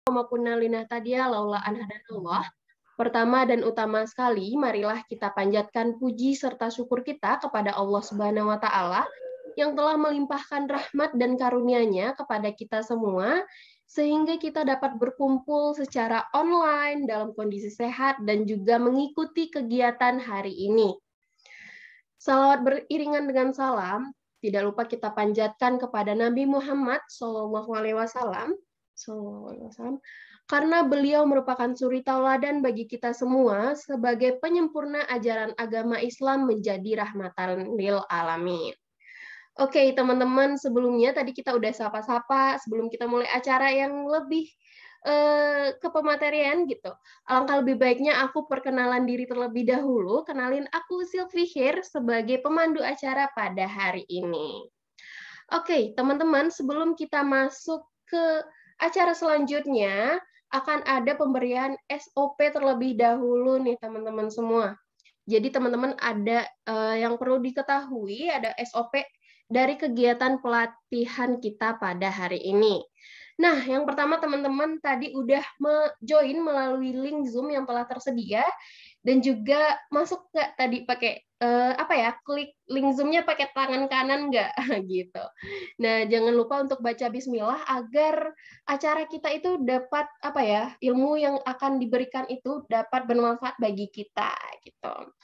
ma kunna linahtadiya laula an hadanallah. Pertama dan utama sekali, marilah kita panjatkan puji serta syukur kita kepada Allah Subhanahu wa taala yang telah melimpahkan rahmat dan karunia-Nya kepada kita semua sehingga kita dapat berkumpul secara online dalam kondisi sehat dan juga mengikuti kegiatan hari ini. Salawat beriringan dengan salam, tidak lupa kita panjatkan kepada Nabi Muhammad SAW, karena beliau merupakan suri tauladan bagi kita semua sebagai penyempurna ajaran agama Islam menjadi rahmatan lil alamin. Oke, teman-teman, sebelumnya tadi kita udah sapa-sapa sebelum kita mulai acara yang lebih ke pematerian gitu. Alangkah lebih baiknya aku perkenalan diri terlebih dahulu. Kenalin aku Sylvie Hir sebagai pemandu acara pada hari ini. Oke, teman-teman, sebelum kita masuk ke acara selanjutnya, akan ada pemberian SOP terlebih dahulu nih teman-teman semua. Jadi teman-teman ada yang perlu diketahui, ada SOP dari kegiatan pelatihan kita pada hari ini. Nah, yang pertama teman-teman tadi udah join melalui link Zoom yang telah tersedia dan juga masuk nggak tadi pakai klik link Zoom-nya pakai tangan kanan nggak gitu. Nah, jangan lupa untuk baca bismillah agar acara kita itu dapat ilmu yang akan diberikan itu dapat bermanfaat bagi kita gitu.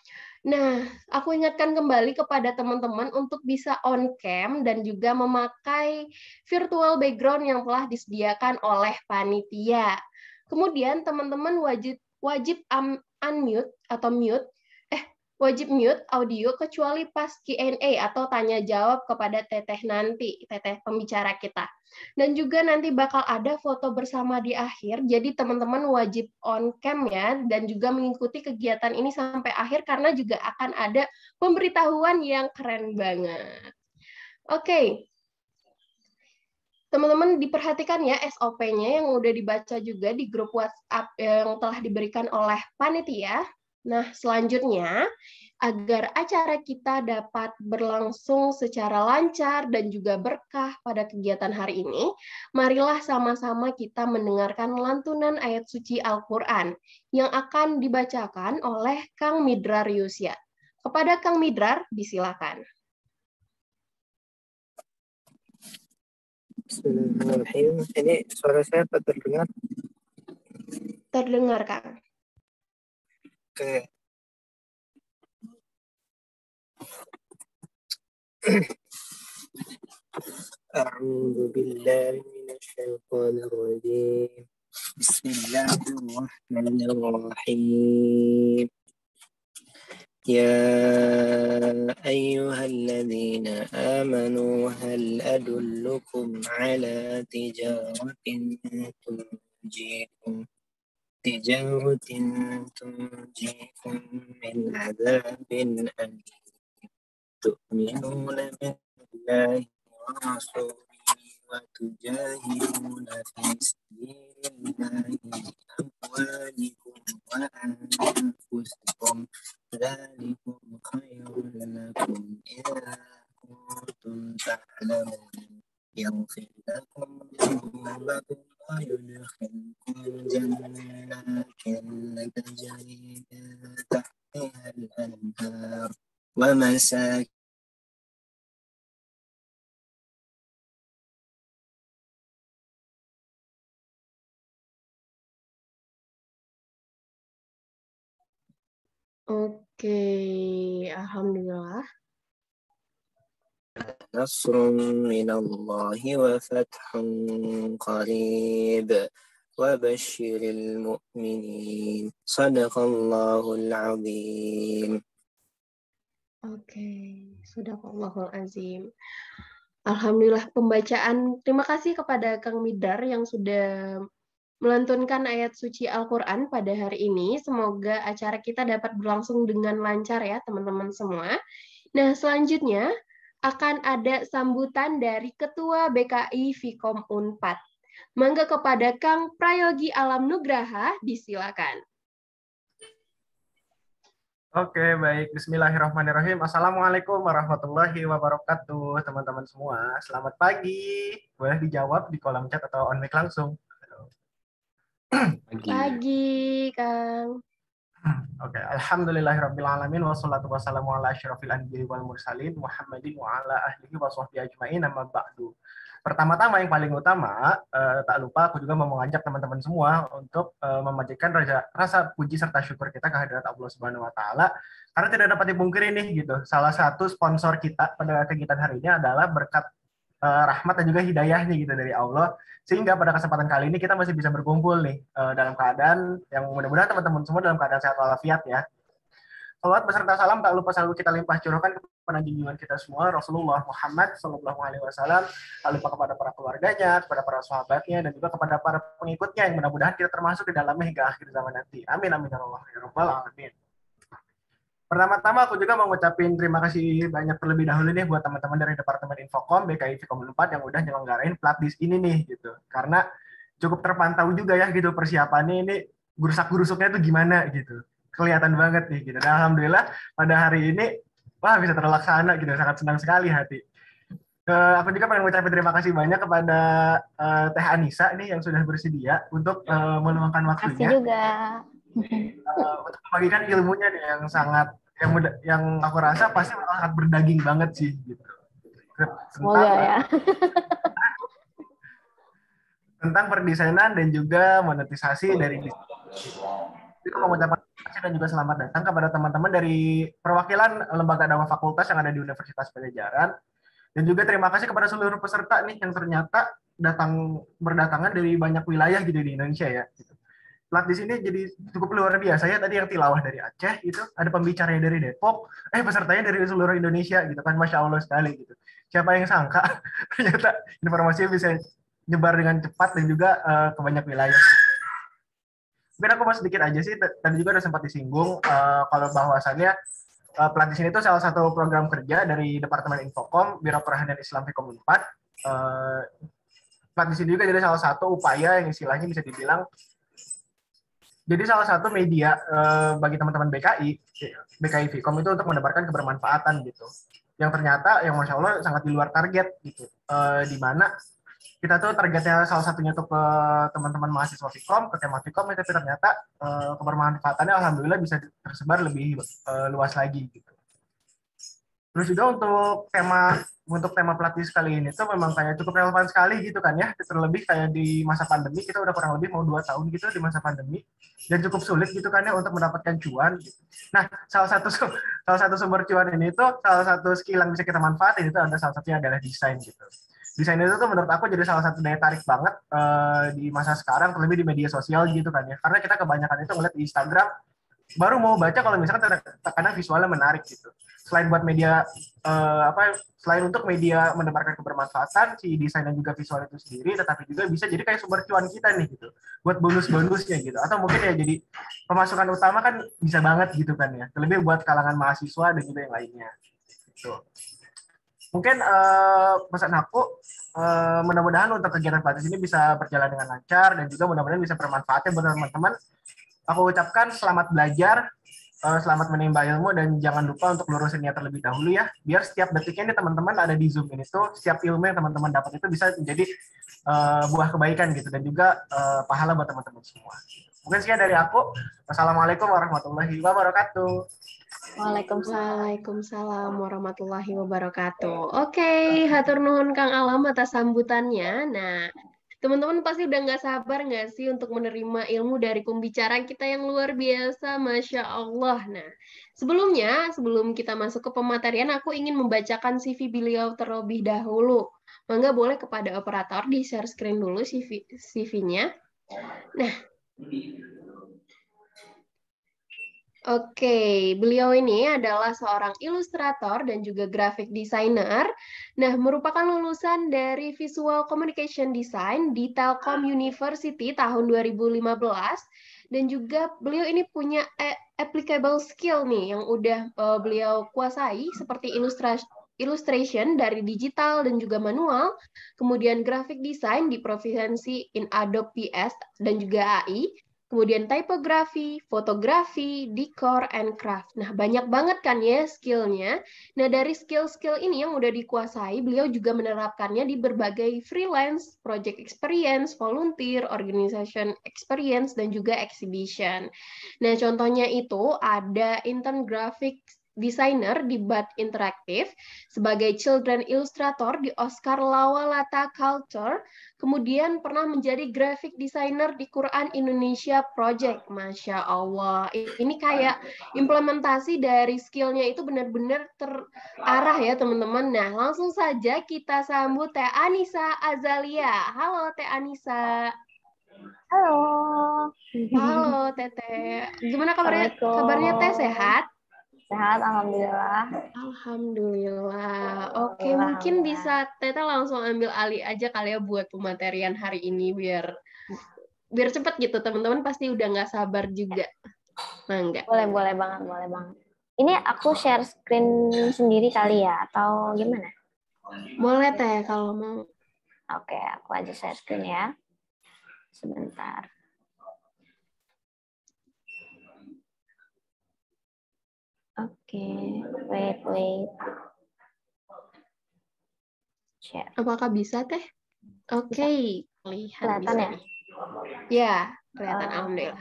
Nah, aku ingatkan kembali kepada teman-teman untuk bisa on cam dan juga memakai virtual background yang telah disediakan oleh panitia. Kemudian teman-teman wajib unmute atau wajib mute audio kecuali pas Q&A atau tanya jawab kepada teteh pembicara kita. Dan juga nanti bakal ada foto bersama di akhir, jadi teman-teman wajib on cam ya, dan juga mengikuti kegiatan ini sampai akhir karena juga akan ada pemberitahuan yang keren banget. Oke. Teman-teman diperhatikan ya SOP-nya yang udah dibaca juga di grup WhatsApp yang telah diberikan oleh panitia. Nah, selanjutnya, agar acara kita dapat berlangsung secara lancar dan juga berkah pada kegiatan hari ini, marilah sama-sama kita mendengarkan lantunan ayat suci Al-Quran yang akan dibacakan oleh Kang Midrar Yusya. Kepada Kang Midrar, disilakan. Bismillahirrahmanirrahim. Ini suara saya terdengar? Terdengar, Kang. Oke. A'udzu billahi minasyaitonir rajim. Bismillahirrahmanirrahim. يا أيها الذين آمنوا هل أدلكم على تجارة تنجيكم من عذاب أليم تؤمنون بالله ورسوله وتجاهدون في سبيل الله بأموالكم وأنفسكم ذلكم خير لكم إن كنتم تعلمون يغفر لكم ذنوبكم ويدخلكم جنات تجري من تحتها الأنهار ومساكن Oke, alhamdulillah. نصر من الله وفتح قريب وبشر المؤمنين صدق الله العظيم. Oke, Sadaqallahul Azim. Alhamdulillah pembacaan. Terima kasih kepada Kang Midar yang sudah melantunkan ayat suci Al-Quran pada hari ini. Semoga acara kita dapat berlangsung dengan lancar ya teman-teman semua. Nah, selanjutnya akan ada sambutan dari Ketua BKI Vkom Unpad. Mangga kepada Kang Prayogi Alam Nugraha, disilakan. Oke, baik. Bismillahirrahmanirrahim. Assalamualaikum warahmatullahi wabarakatuh, teman-teman semua. Selamat pagi. Boleh dijawab di kolom chat atau on mic langsung. Pagi, Kang. Oke, alhamdulillahirrabbilalamin wassalatu wassalamu ala asyrafil anbiya'i wal mursalin Muhammadin wa ala ahlihi wa sahbihi ajma'in amma ba'du. Pertama-tama yang paling utama, tak lupa aku juga mau mengajak teman-teman semua untuk memanjatkan rasa puji serta syukur kita kehadirat Allah Subhanahu wa taala karena tidak dapat dipungkiri nih gitu. Salah satu sponsor kita pada kegiatan hari ini adalah berkat rahmat dan juga hidayahnya gitu dari Allah, sehingga pada kesempatan kali ini kita masih bisa berkumpul nih dalam keadaan yang mudah-mudahan teman-teman semua dalam keadaan sehat walafiat ya. Salawat beserta salam tak lupa selalu kita limpah curahkan kepada junjungan kita semua Rasulullah Muhammad SAW, lalu kepada para keluarganya, kepada para sahabatnya, dan juga kepada para pengikutnya yang mudah-mudahan kita termasuk di dalamnya hingga akhir zaman nanti. Amin amin ya Allah ya Rabbal alamin. Pertama-tama aku juga mau ngucapin terima kasih banyak terlebih dahulu nih buat teman-teman dari Departemen Infokom BKI Vkom 4 yang udah nyelenggarain Platdis ini nih gitu. Karena cukup terpantau juga ya gitu persiapannya ini gurusak-gurusuknya tuh gimana gitu. Kelihatan banget nih gitu. Dan alhamdulillah pada hari ini wah bisa terlaksana gitu. Sangat senang sekali hati. Aku juga pengen ngucapin terima kasih banyak kepada Teh Anissa nih yang sudah bersedia untuk meluangkan waktunya. Terima kasih juga. Untuk membagikan ilmunya nih yang sangat yang aku rasa pasti sangat berdaging banget sih gitu. Semoga ya. Tentang perdesainan dan juga monetisasi dari bisnis. Jadi mau mengucapkan terima kasih dan juga selamat datang kepada teman-teman dari perwakilan lembaga dakwah fakultas yang ada di Universitas Padjadjaran. Dan juga terima kasih kepada seluruh peserta nih yang ternyata berdatangan dari banyak wilayah gitu di Indonesia ya. Plat di sini jadi cukup luar biasa ya. Tadi yang tilawah dari Aceh itu, ada pembicaranya dari Depok, pesertanya dari seluruh Indonesia gitu kan, Masya Allah sekali gitu. Siapa yang sangka ternyata informasinya bisa nyebar dengan cepat dan juga ke banyak wilayah. Mungkin aku mau sedikit aja sih, tadi juga ada sempat disinggung kalau bahwasannya Plat di sini itu salah satu program kerja dari Departemen Infokom, Biro Perahadian Islam Vkom 4. Plat di sini juga jadi salah satu upaya yang istilahnya bisa dibilang jadi salah satu media bagi teman-teman BKI Vkom itu untuk menebarkan kebermanfaatan gitu. Yang ternyata yang Masya Allah sangat di luar target gitu. Di mana kita tuh targetnya salah satunya tuh ke teman-teman mahasiswa Vkom, ke tema Vkom, tapi ternyata kebermanfaatannya alhamdulillah bisa tersebar lebih luas lagi gitu. Terus juga untuk tema Platdis kali ini tuh memang kayak cukup relevan sekali gitu kan ya. Terlebih kayak di masa pandemi, kita udah kurang lebih mau 2 tahun gitu di masa pandemi. Dan cukup sulit gitu kan ya untuk mendapatkan cuan. Nah, salah satu sumber cuan ini tuh, salah satu skill yang bisa kita manfaatin itu ada salah satunya adalah desain gitu. Desain itu tuh menurut aku jadi salah satu daya tarik banget di masa sekarang, terlebih di media sosial gitu kan ya. Karena kita kebanyakan itu ngeliat di Instagram, baru mau baca kalau misalkan kadang visualnya menarik gitu. Selain buat media selain untuk media menebarkan kebermanfaatan, si desain dan juga visual itu sendiri, tetapi juga bisa jadi kayak sumber cuan kita nih gitu, buat bonus-bonusnya gitu, atau mungkin ya jadi pemasukan utama kan bisa banget gitu kan ya, terlebih buat kalangan mahasiswa dan juga yang lainnya. Gitu. Mungkin pesan aku mudah-mudahan untuk kegiatan Platdis ini bisa berjalan dengan lancar dan juga mudah-mudahan bisa bermanfaat buat teman-teman. Aku ucapkan selamat belajar. Selamat menimba ilmu dan jangan lupa untuk lurusin niat terlebih dahulu ya. Biar setiap detiknya nih teman-teman ada di Zoom ini tuh, setiap ilmu yang teman-teman dapat itu bisa menjadi buah kebaikan gitu dan juga pahala buat teman-teman semua. Mungkin sekian dari aku. Wassalamualaikum warahmatullahi wabarakatuh. Waalaikumsalam warahmatullahi wabarakatuh. Oke, hatur nuhun Kang Alam atas sambutannya. Nah, teman-teman pasti udah nggak sabar nggak sih untuk menerima ilmu dari pembicara kita yang luar biasa, Masya Allah. Nah, sebelum kita masuk ke pematerian, aku ingin membacakan CV beliau terlebih dahulu. Mangga boleh kepada operator di-share screen dulu CV-nya. Nah, Oke, beliau ini adalah seorang ilustrator dan juga graphic designer. Nah, merupakan lulusan dari Visual Communication Design di Telkom University tahun 2015. Dan juga beliau ini punya applicable skill nih yang udah beliau kuasai seperti illustration dari digital dan juga manual, kemudian graphic design di proficiency in Adobe PS dan juga AI, kemudian typography, fotografi, decor, and craft. Nah, banyak banget kan ya skill-nya. Nah, dari skill-skill ini yang udah dikuasai, beliau juga menerapkannya di berbagai freelance, project experience, volunteer, organization experience, dan juga exhibition. Nah, contohnya itu ada intern graphic designer di BAT Interaktif, sebagai children illustrator di Oscar Lawalata Culture, kemudian pernah menjadi graphic designer di Quran Indonesia Project. Masya Allah, ini kayak implementasi dari skillnya itu benar-benar terarah ya teman-teman. Nah, langsung saja kita sambut Teh Anissa Azalia. Halo Teh Anissa. Halo. Halo Teteh. Gimana kabarnya? Kabarnya Teh Assalamualaikum. sehat? Sehat, alhamdulillah. Alhamdulillah. Oke, mungkin bisa Teteh langsung ambil alih aja kali ya buat pematerian hari ini biar cepet gitu. Teman-teman pasti udah nggak sabar juga. Mangga. Boleh banget. Ini aku share screen sendiri kali ya, atau gimana? Boleh Teh kalau mau. Oke, aku aja share screen ya. Sebentar. Oke, wait. Share. Apakah bisa Teh? Oke, lihat Kelihatan bisa ya? nih. Ya, kelihatan alhamdulillah.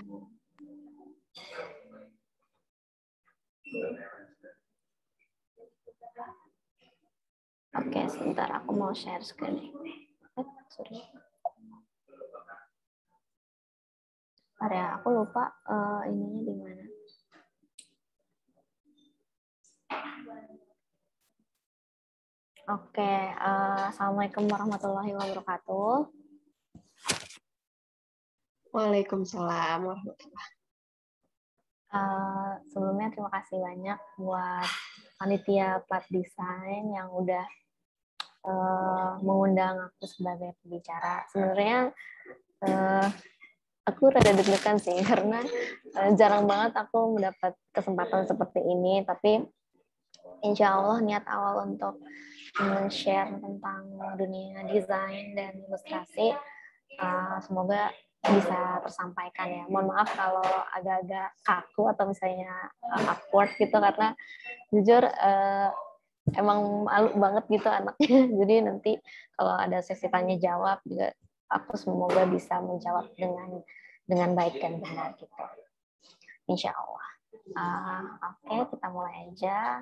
Oke, sebentar aku mau share screen. Sorry. Ya, aku lupa ininya di mana. Oke, assalamualaikum warahmatullahi wabarakatuh. Waalaikumsalam warahmatullahi. Sebelumnya terima kasih banyak buat panitia Plat Design yang udah mengundang aku sebagai pembicara. Sebenarnya aku rada deg-degan sih karena jarang banget aku mendapat kesempatan seperti ini, tapi insya Allah niat awal untuk share tentang dunia desain dan ilustrasi semoga bisa tersampaikan ya. Mohon maaf kalau agak-agak kaku atau misalnya awkward gitu karena jujur emang malu banget gitu anaknya. Jadi nanti kalau ada sesi tanya jawab juga aku semoga bisa menjawab dengan baik dan benar gitu. Insya Allah. Oke, kita mulai aja.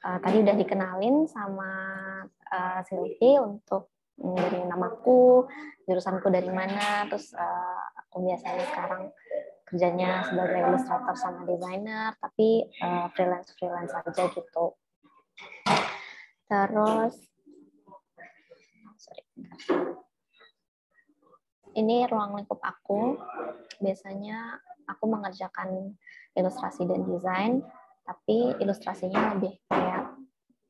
Tadi udah dikenalin sama Sylvie untuk dari namaku, jurusanku dari mana, terus aku biasanya sekarang kerjanya sebagai ilustrator sama desainer, tapi freelance aja gitu. Terus, ini ruang lingkup aku. Biasanya aku mengerjakan ilustrasi dan desain, tapi ilustrasinya lebih kayak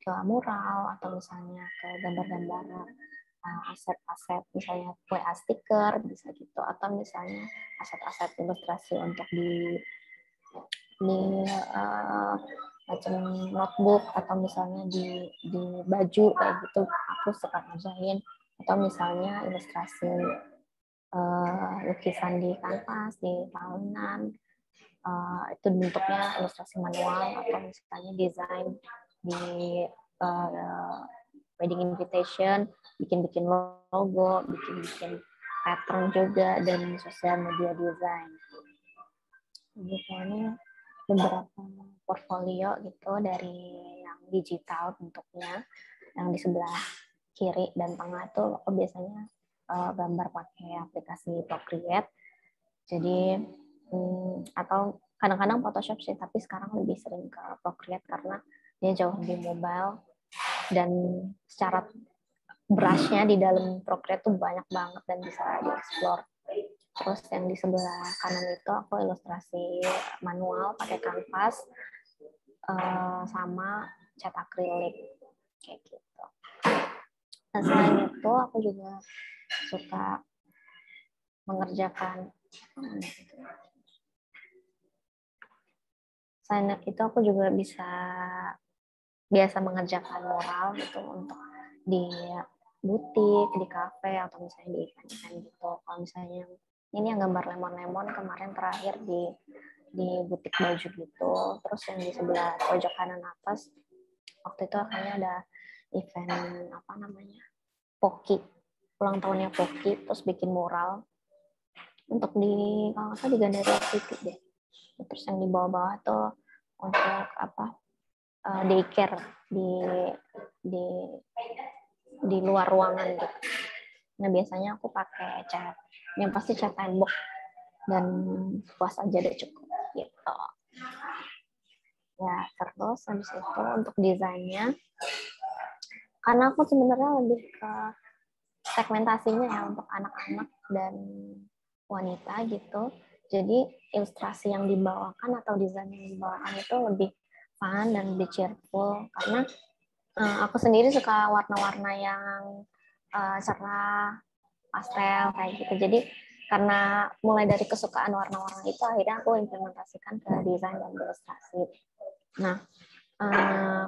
ke mural atau misalnya ke gambar-gambar aset-aset, misalnya WA stiker bisa gitu, atau misalnya aset-aset ilustrasi untuk di macam notebook atau misalnya di baju kayak gitu aku suka ngerjain, atau misalnya ilustrasi lukisan di kanvas, di tahunan, itu bentuknya ilustrasi manual, atau misalnya desain di wedding invitation, bikin logo, bikin pattern juga, dan sosial media design. Ini beberapa portfolio gitu dari yang digital bentuknya, yang di sebelah kiri dan tengah itu aku biasanya gambar pakai aplikasi Procreate. Jadi atau kadang-kadang Photoshop sih, tapi sekarang lebih sering ke Procreate karena dia jauh lebih mobile dan secara brush-nya di dalam Procreate tuh banyak banget dan bisa dieksplor. Terus yang di sebelah kanan itu aku ilustrasi manual pakai kanvas sama cat akrilik kayak gitu. Nah, selain itu aku juga suka mengerjakan selain itu aku juga biasa mengerjakan mural gitu untuk di butik, di kafe, atau misalnya di event-event gitu. Kalau misalnya Ini yang gambar lemon-lemon kemarin terakhir di butik baju gitu. Terus yang di sebelah pojok kanan atas waktu itu akhirnya ada event apa namanya, Poki, ulang tahunnya Poki, terus bikin mural untuk di kalau nggak salah di Gandaria City deh. Terus yang di bawah-bawah tuh untuk apa, daycare di di luar ruangan gitu. Nah biasanya aku pakai cat, yang pasti cat tembok dan puas aja deh cukup gitu. Ya terus habis itu untuk desainnya, karena aku sebenarnya lebih ke segmentasinya ya untuk anak-anak dan wanita gitu. Jadi ilustrasi yang dibawakan atau desain yang dibawakan itu lebih fun dan lebih cheerful, karena aku sendiri suka warna-warna yang cerah, pastel kayak gitu. Jadi karena mulai dari kesukaan warna-warna itu akhirnya aku implementasikan ke desain dan ilustrasi. Nah,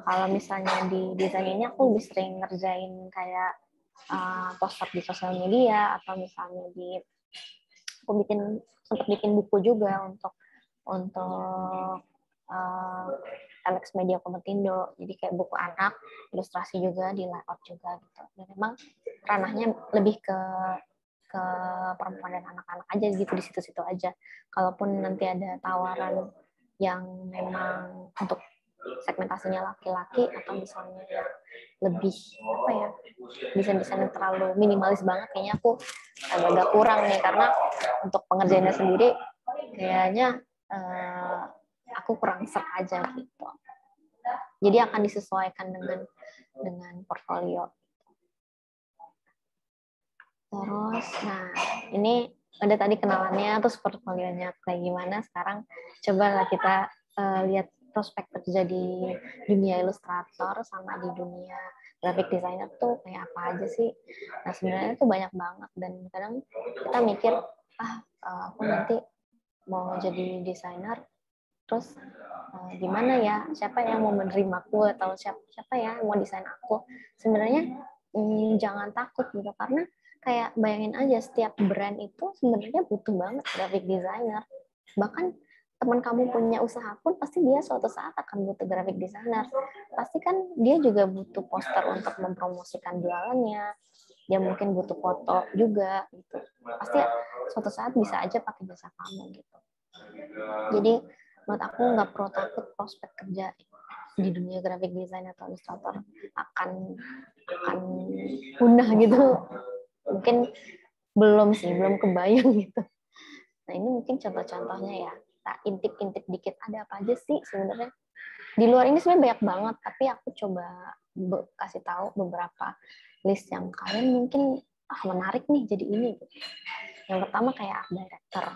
kalau misalnya di desain ini aku lebih sering ngerjain kayak poster di sosial media, atau misalnya aku sempat bikin buku juga untuk Alex Media Kompetindo. Jadi kayak buku anak, ilustrasi juga, di layout juga gitu. Dan memang ranahnya lebih ke perempuan dan anak-anak aja gitu, di situ-situ aja. Kalaupun nanti ada tawaran yang memang untuk segmentasinya laki-laki, atau misalnya yang lebih apa ya, desain-desain yang terlalu minimalis banget, kayaknya aku agak kurang nih, karena untuk pengerjaannya sendiri kayaknya aku kurang serk aja gitu. Jadi akan disesuaikan dengan portfolio. Terus, nah ini ada tadi kenalannya, terus portfolionya kayak gimana. Sekarang cobalah kita lihat prospek kerja di dunia ilustrator sama di dunia graphic designer tuh kayak apa aja sih. Nah sebenarnya tuh banyak banget, dan kadang kita mikir, aku nanti mau jadi desainer, terus gimana ya, siapa yang mau menerimaku, atau siapa ya yang mau desain aku. Sebenarnya jangan takut gitu, karena kayak bayangin aja, setiap brand itu sebenarnya butuh banget graphic designer. Bahkan teman kamu punya usaha pun pasti dia suatu saat akan butuh graphic designer. Pasti kan dia juga butuh poster untuk mempromosikan jualannya, dia mungkin butuh foto juga gitu. Pasti suatu saat bisa aja pakai jasa kamu gitu. Jadi menurut aku nggak perlu takut prospek kerja di dunia graphic design atau ilustrator akan punah gitu. Mungkin belum kebayang gitu. Nah ini mungkin contoh-contohnya ya. Nah, intip-intip dikit ada apa aja sih sebenarnya. Di luar ini sebenarnya banyak banget, tapi aku coba kasih tahu beberapa list yang kalian mungkin menarik nih jadi ini. Yang pertama kayak art director,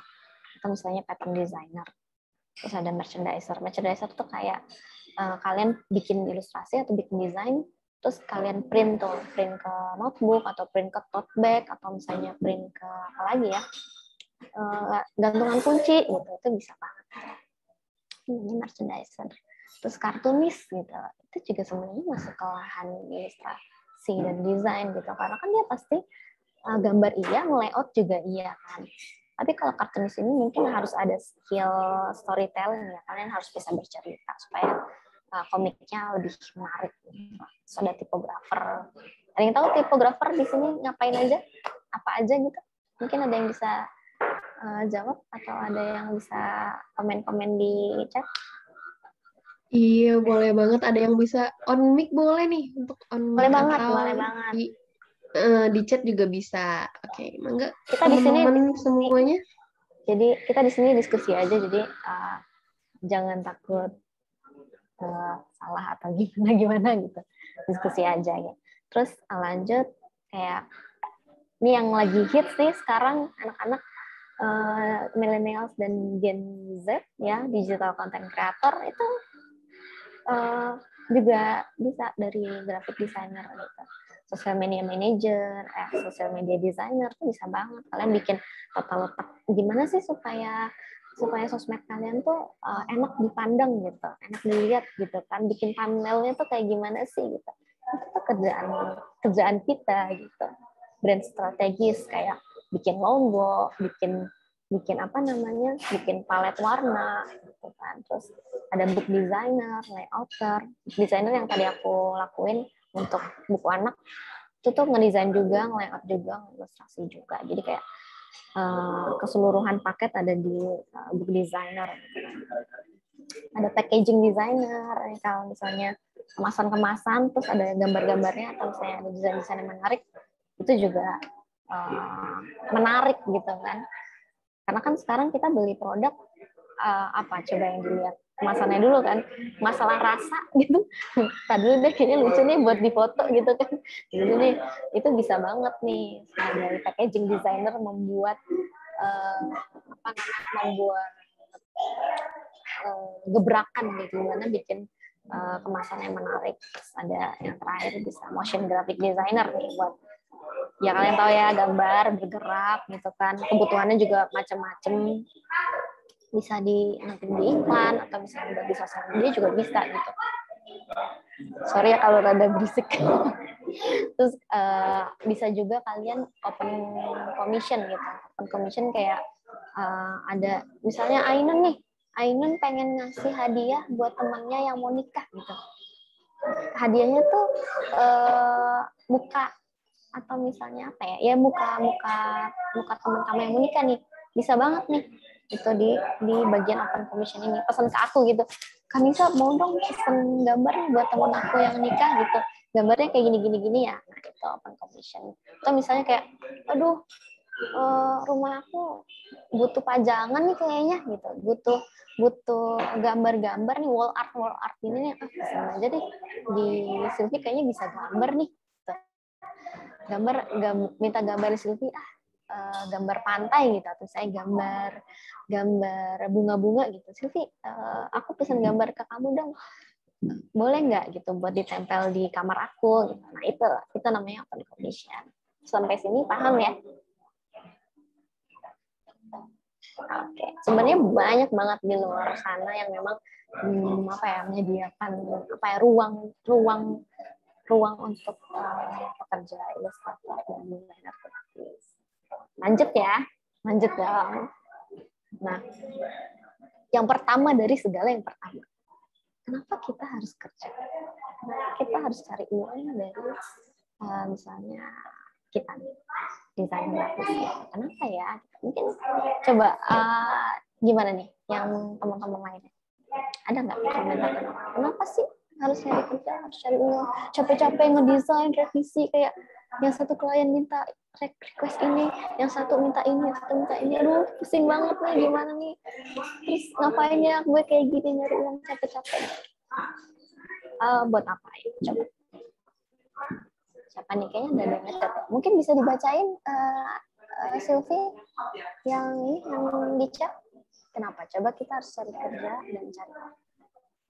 atau misalnya pattern designer. Terus ada merchandiser. Merchandiser tuh kayak kalian bikin ilustrasi atau bikin desain, terus kalian print ke notebook, atau print ke tote bag, atau misalnya print ke apa lagi ya, gantungan kunci gitu, itu bisa banget. Ini merchandiser. Terus kartunis gitu, itu juga sebenarnya masuk ke lahan ilustrasi dan desain gitu, karena kan dia pasti gambar iya, layout juga iya kan. Tapi kalau kartunis ini mungkin harus ada skill storytelling ya, kalian harus bisa bercerita supaya komiknya lebih menarik. So, ada tipografer. Ada yang tahu tipografer di sini ngapain aja? Apa aja gitu? Mungkin ada yang bisa jawab, atau ada yang bisa komen-komen di chat? Iya, boleh banget. Ada yang bisa on mic boleh nih, untuk on mic, Boleh banget, atau boleh banget. di chat juga bisa. Oke, mangga Kita di sini teman-teman semuanya. Jadi kita di sini diskusi aja, jadi jangan takut salah atau gimana gitu, diskusi aja ya. Terus lanjut, kayak ini yang lagi hits nih sekarang anak-anak millennials dan Gen Z ya, digital content creator itu juga bisa dari graphic designer gitu. Social media manager, social media designer tuh bisa banget. Kalian bikin tata letak gimana sih supaya sosmed kalian tuh enak dipandang gitu, enak dilihat gitu kan. Bikin thumbnailnya tuh kayak gimana sih gitu. Itu tuh kerjaan kita gitu. Brand strategis kayak bikin logo, bikin bikin apa namanya, bikin palet warna gitu kan. Terus ada book designer, layouter. Desainer yang tadi aku lakuin untuk buku anak itu tuh ngedesain juga, nge-layout juga, ilustrasi juga. Jadi kayak keseluruhan paket ada di book designer. Ada packaging designer, kalau misalnya kemasan-kemasan, terus ada gambar-gambarnya, atau misalnya ada desain-desain yang menarik, itu juga menarik gitu kan. Karena kan sekarang kita beli produk, apa coba yang dilihat kemasannya dulu kan, masalah rasa gitu. Tadi deh kayaknya lucu nih buat difoto gitu kan. Jadi nih itu bisa banget nih dari packaging designer membuat apa namanya, membuat gebrakan gitu, gimana bikin kemasan yang menarik. Terus ada yang terakhir bisa motion graphic designer nih, buat ya kalian tahu ya, gambar bergerak gitu kan, kebutuhannya juga macam-macam, bisa nanti di iklan atau misalnya di sosial media juga bisa gitu. Sorry ya kalau rada berisik. Terus bisa juga kalian open commission gitu. Open commission kayak ada misalnya Ainun pengen ngasih hadiah buat temannya yang mau nikah gitu. Hadiahnya tuh muka, atau misalnya apa ya, muka teman kamu yang mau nikah nih, bisa banget nih itu di bagian open commission ini, pesan ke aku gitu, Kanisa mau dong pesen gambar nih buat teman aku yang nikah gitu, gambarnya kayak gini ya. Nah itu open commission. Atau misalnya kayak, aduh rumah aku butuh pajangan nih kayaknya gitu, butuh gambar-gambar nih, wall art ini nih, pesan aja deh di Sylvie, kayaknya bisa gambar nih. Minta gambar Sylvie, gambar pantai gitu, atau saya gambar bunga-bunga gitu. Sylvie, aku pesan gambar ke kamu dong, boleh nggak gitu buat ditempel di kamar aku gitu. Nah itu namanya open commission. Sampai sini paham ya? Oke, sebenarnya banyak banget di luar sana yang memang menyediakan ruang untuk pekerja ilustrator dan desainer grafis. Lanjut dong. Nah, yang pertama dari segala yang pertama, kenapa kita harus kerja? Kenapa kita harus cari uang dari misalnya kita nih, desain grafis. Kenapa ya? Mungkin coba gimana nih yang teman-teman lainnya? Ada nggak komentar kenapa sih harus cari kerja, harus cari uang, capek-capek ngedesain, revisi, kayak yang satu klien minta request ini, yang satu minta ini, aduh pusing banget nih, gimana nih, terus ngapain ya gue kayak gini nyari uang capek-capek, buat apa ya? Coba siapa nih, kayaknya udah ngechat, mungkin bisa dibacain Sylvie yang di chat, kenapa coba kita harus cari kerja dan cari uang?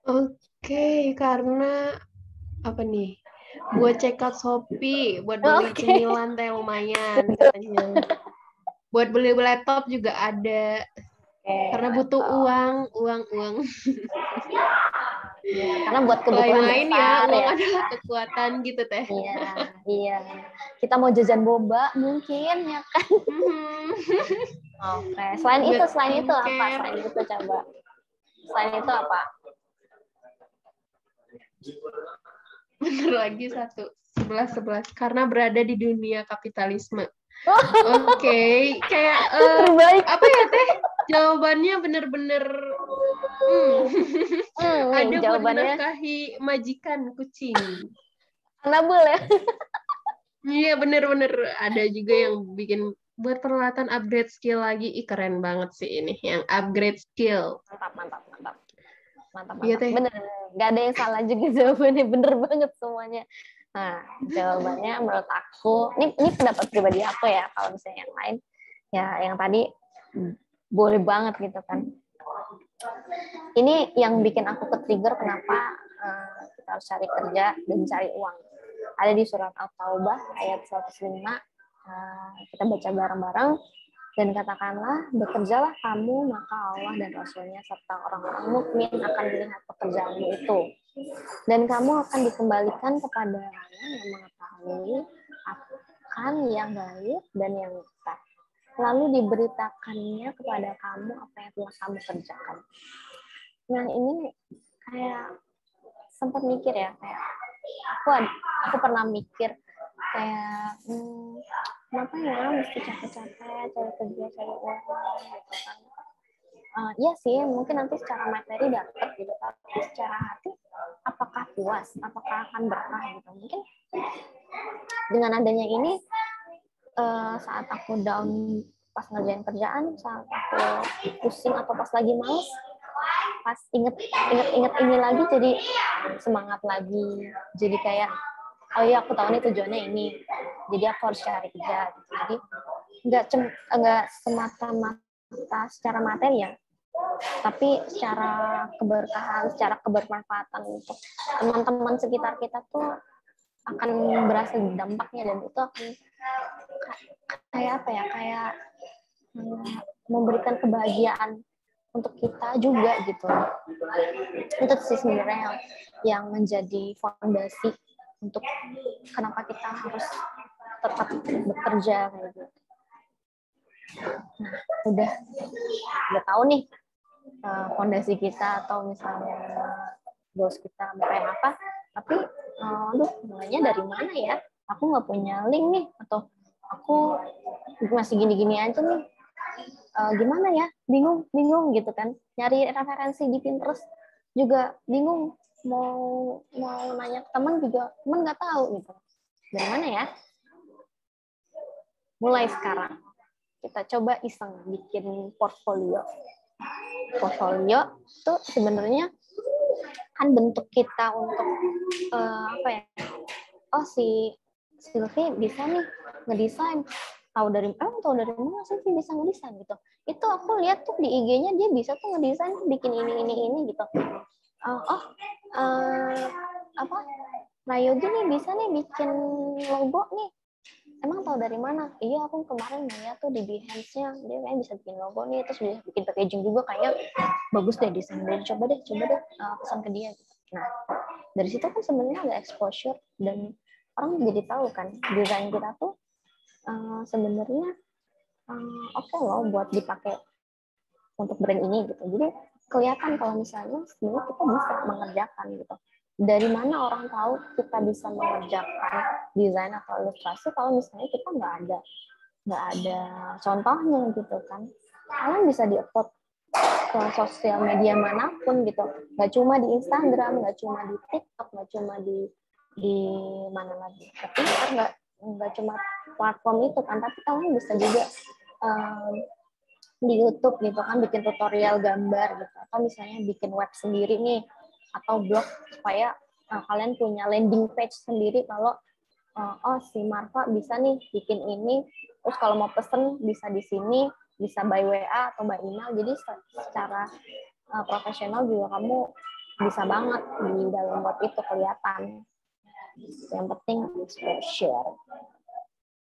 Oke, karena apa nih? Buat check out Shopee, buat beli cemilan teh lumayan katanya. Buat beli laptop juga ada. Karena butuh uang. Ya, karena buat kebutuhan lain dasar ya, uang adalah kekuatan gitu teh. Iya. Kita mau jajan boba mungkin ya kan. Oke. Selain itu apa? Selain itu apa? Bener lagi 11 karena berada di dunia kapitalisme. Oke, kayak apa ya teh? Jawabannya bener-bener ada buat menafkahi majikan kucing. Anabul ya? Iya bener-bener ada juga yang bikin buat peralatan upgrade skill lagi. Keren banget sih ini yang upgrade skill. Mantap. Iya, teh. Bener, nggak ada yang salah juga jawabannya, bener banget semuanya. Nah, jawabannya menurut aku, ini pendapat pribadi aku ya, kalau misalnya yang lain, ya yang tadi boleh banget gitu kan. Ini yang bikin aku ke-trigger kenapa kita harus cari kerja dan cari uang. Ada di surat At-Taubah ayat 105, kita baca bareng-bareng. Dan katakanlah, bekerjalah kamu, maka Allah dan Rasulnya serta orang-orang mukmin akan melihat pekerjaanmu itu. Dan kamu akan dikembalikan kepada Allah yang mengetahui akan yang baik dan yang nyata. lalu diberitakannya kepada kamu apa yang telah kamu kerjakan. Nah ini kayak sempat mikir ya, kayak aku pernah mikir kayak kenapa ya mesti capek-capek cari kerja cari uang gitu kan. Iya sih mungkin nanti secara materi dapat gitu, tapi secara hati apakah puas, apakah akan berkah gitu. Mungkin dengan adanya ini saat aku down pas ngerjain kerjaan, saat aku pusing atau pas lagi males, pas inget ini lagi jadi semangat lagi, jadi kayak oh iya aku tahu nih tujuannya ini, jadi aku harus cari kerja gitu. Jadi nggak semata-mata secara materi ya, tapi secara keberkahan, secara kebermanfaatan untuk teman-teman sekitar kita tuh akan berasa dampaknya, dan itu akan kayak apa ya, kayak memberikan kebahagiaan untuk kita juga gitu. Itu sih sebenarnya yang menjadi fondasi untuk kenapa kita harus tetap bekerja kayak gitu. Nah, udah tahu nih fondasi kita atau misalnya bos kita mau kayak apa, tapi mulainya dari mana ya? Aku nggak punya link nih, atau aku masih gini-gini aja nih. Gimana ya? Bingung gitu kan. Nyari referensi di Pinterest juga bingung. Mau nanya ke teman juga teman nggak tahu gitu. Dari mana ya? Mulai sekarang kita coba iseng bikin portfolio. Portfolio itu sebenarnya kan bentuk kita untuk apa ya? Oh si Sylvie bisa nih ngedesain. Tahu dari mana sih bisa ngedesain gitu. Itu aku lihat tuh di IG-nya dia bisa tuh ngedesain bikin ini gitu. Apa? Rayogi nih bisa nih bikin logo nih. Emang tahu dari mana? Iya, aku kemarin lihat tuh di Behance-nya, dia kayaknya bisa bikin logo nih, terus bisa bikin packaging juga, kayaknya bagus deh desain. Coba deh pesan ke dia. Nah, dari situ kan sebenarnya ada exposure, dan orang jadi tahu kan desain kita tuh sebenarnya oke loh buat dipakai untuk brand ini gitu. Jadi kelihatan kalau misalnya sebenarnya kita bisa mengerjakan gitu. Dari mana orang tahu kita bisa mengerjakan desain atau ilustrasi kalau misalnya kita nggak ada contohnya gitu kan. Kalian bisa di-upload ke sosial media manapun gitu, nggak cuma di Instagram, nggak cuma di TikTok, nggak cuma di mana lagi, tapi nggak cuma platform itu kan, tapi kalian bisa juga di YouTube gitu kan, bikin tutorial gambar gitu, atau misalnya bikin web sendiri nih, atau blog, supaya kalian punya landing page sendiri kalau si Marfa bisa nih bikin ini, terus kalau mau pesen bisa di sini, bisa by WA atau by email. Jadi secara profesional juga kamu bisa banget di dalam web itu kelihatan. Yang penting exposure.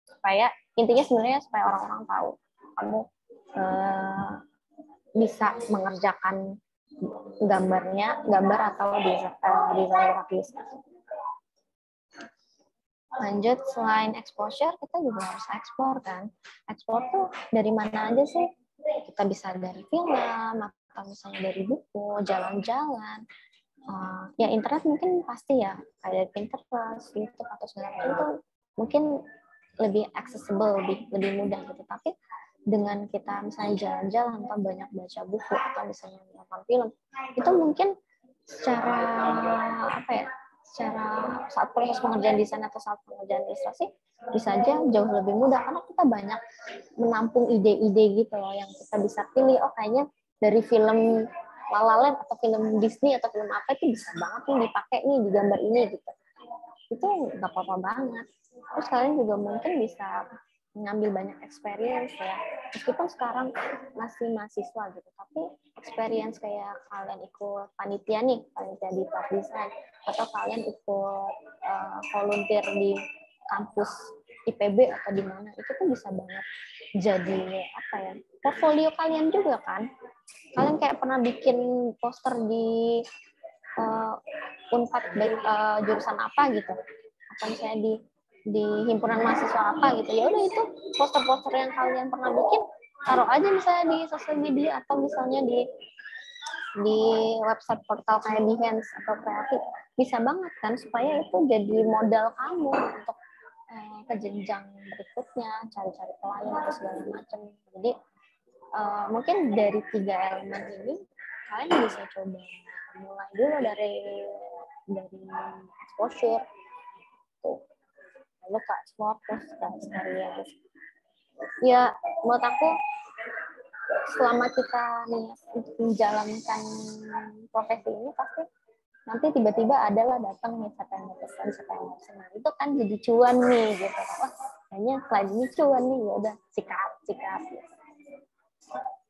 Supaya intinya sebenarnya supaya orang-orang tahu kamu bisa mengerjakan gambar atau desain grafis. Lanjut, selain exposure, kita juga harus ekspor kan. Ekspor tuh dari mana aja sih? Kita bisa dari film, atau misalnya dari buku, jalan-jalan. Ya internet mungkin pasti ya, kayak Pinterest, YouTube, atau segala macam itu mungkin lebih accessible, lebih mudah gitu. Tapi dengan kita misalnya jalan-jalan, atau banyak baca buku, atau misalnya nonton film, itu mungkin secara apa ya? Secara saat proses pengerjaan desain atau saat pengerjaan ilustrasi bisa aja jauh lebih mudah karena kita banyak menampung ide-ide gitu loh yang kita bisa pilih. Oh kayaknya dari film La La Land atau film Disney atau film apa itu bisa banget nih dipakai nih di gambar ini gitu. Itu nggak apa-apa banget. Terus kalian juga mungkin bisa ngambil banyak experience ya. Meskipun sekarang masih mahasiswa gitu, tapi experience kayak kalian ikut panitia di Top Design, atau kalian ikut volunteer di kampus IPB atau di mana, itu tuh bisa banget jadi apa ya, portfolio kalian juga kan. Kalian kayak pernah bikin poster di Unpad jurusan apa gitu, atau misalnya di di himpunan mahasiswa apa gitu, ya udah itu poster-poster yang kalian pernah bikin taruh aja misalnya di sosial media atau misalnya di website portal kayak Behance atau Kreatif, bisa banget kan, supaya itu jadi modal kamu untuk ke jenjang berikutnya, cari-cari klien atau segala macam. Jadi mungkin dari 3 elemen ini kalian bisa coba mulai dulu dari exposure, lalu ke explore, terus ke experience. Ya menurut aku selama kita niat untuk menjalankan profesi ini, pasti nanti tiba-tiba adalah datang nih siapa yang pesan, siapa yang pesan. Nah, itu kan jadi cuan nih gitu. Wah, kayaknya klien ini cuan nih, ya udah sikat gitu.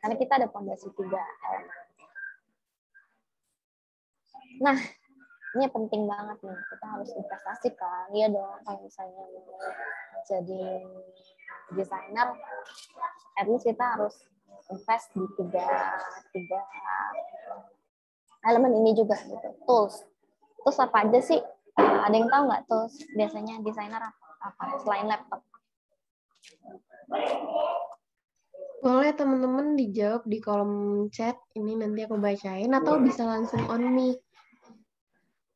Karena kita ada fondasi 3 elemen. Nah, ini penting banget nih, kita harus investasi kan. Iya dong, kalau misalnya mau jadi desainer, at least kita harus invest di tiga elemen ini juga gitu. Tools apa aja sih? Ada yang tahu nggak tools biasanya desainer apa selain laptop? Boleh teman-teman dijawab di kolom chat, ini nanti aku bacain, atau bisa langsung on mic.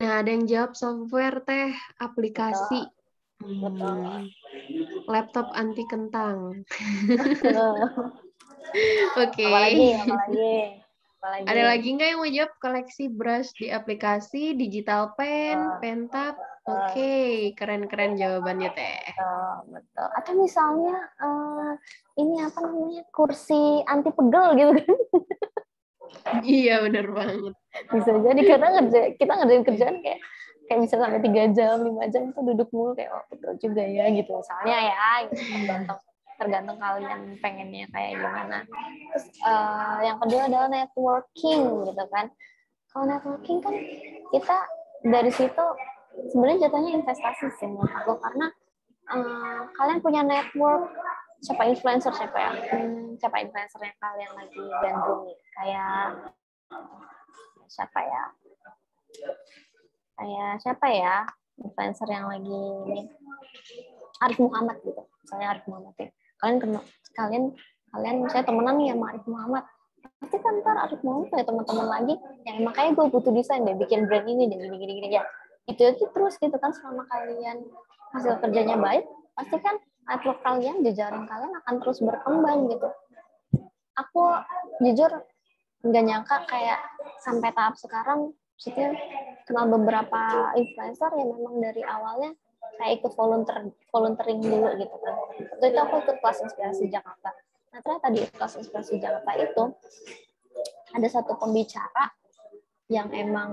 Nah, ada yang jawab software teh, aplikasi. Laptop anti kentang. Oke. Apalagi. Ada lagi nggak yang mau jawab? Koleksi brush di aplikasi, digital pen, pentab. Oke, keren-keren jawabannya teh. Betul. Atau misalnya ini apa namanya, kursi anti pegel gitu kan? Iya, bener banget. Bisa jadi karena kita ngerjain kerjaan kayak bisa sampai 3 jam, 5 jam itu duduk mulu, kayak oh betul juga ya gitu misalnya ya, gitu. Tergantung kalian pengennya kayak gimana. Terus yang kedua adalah networking gitu kan. Kalau networking kan kita dari situ sebenarnya jatuhnya investasi sih menurut aku, karena kalian punya network, siapa influencer yang kalian lagi gandrungi, kayak siapa ya influencer yang lagi Arif Muhammad gitu, misalnya Arif Muhammad ya. Kalian misalnya temenan nih sama Arif Muhammad, pasti kan ntar Arif Muhammad punya teman-teman lagi yang makanya gue butuh desain deh, bikin brand ini dan gini ya. Itu terus gitu kan, selama kalian hasil kerjanya baik, pasti kan network kalian, jejaring kalian akan terus berkembang gitu. Aku jujur nggak nyangka kayak sampai tahap sekarang, maksudnya kenal beberapa influencer yang memang dari awalnya kayak ikut volunteering dulu gitu kan. Waktu itu aku ikut kelas inspirasi Jakarta. Nah ternyata di kelas inspirasi Jakarta itu ada satu pembicara yang emang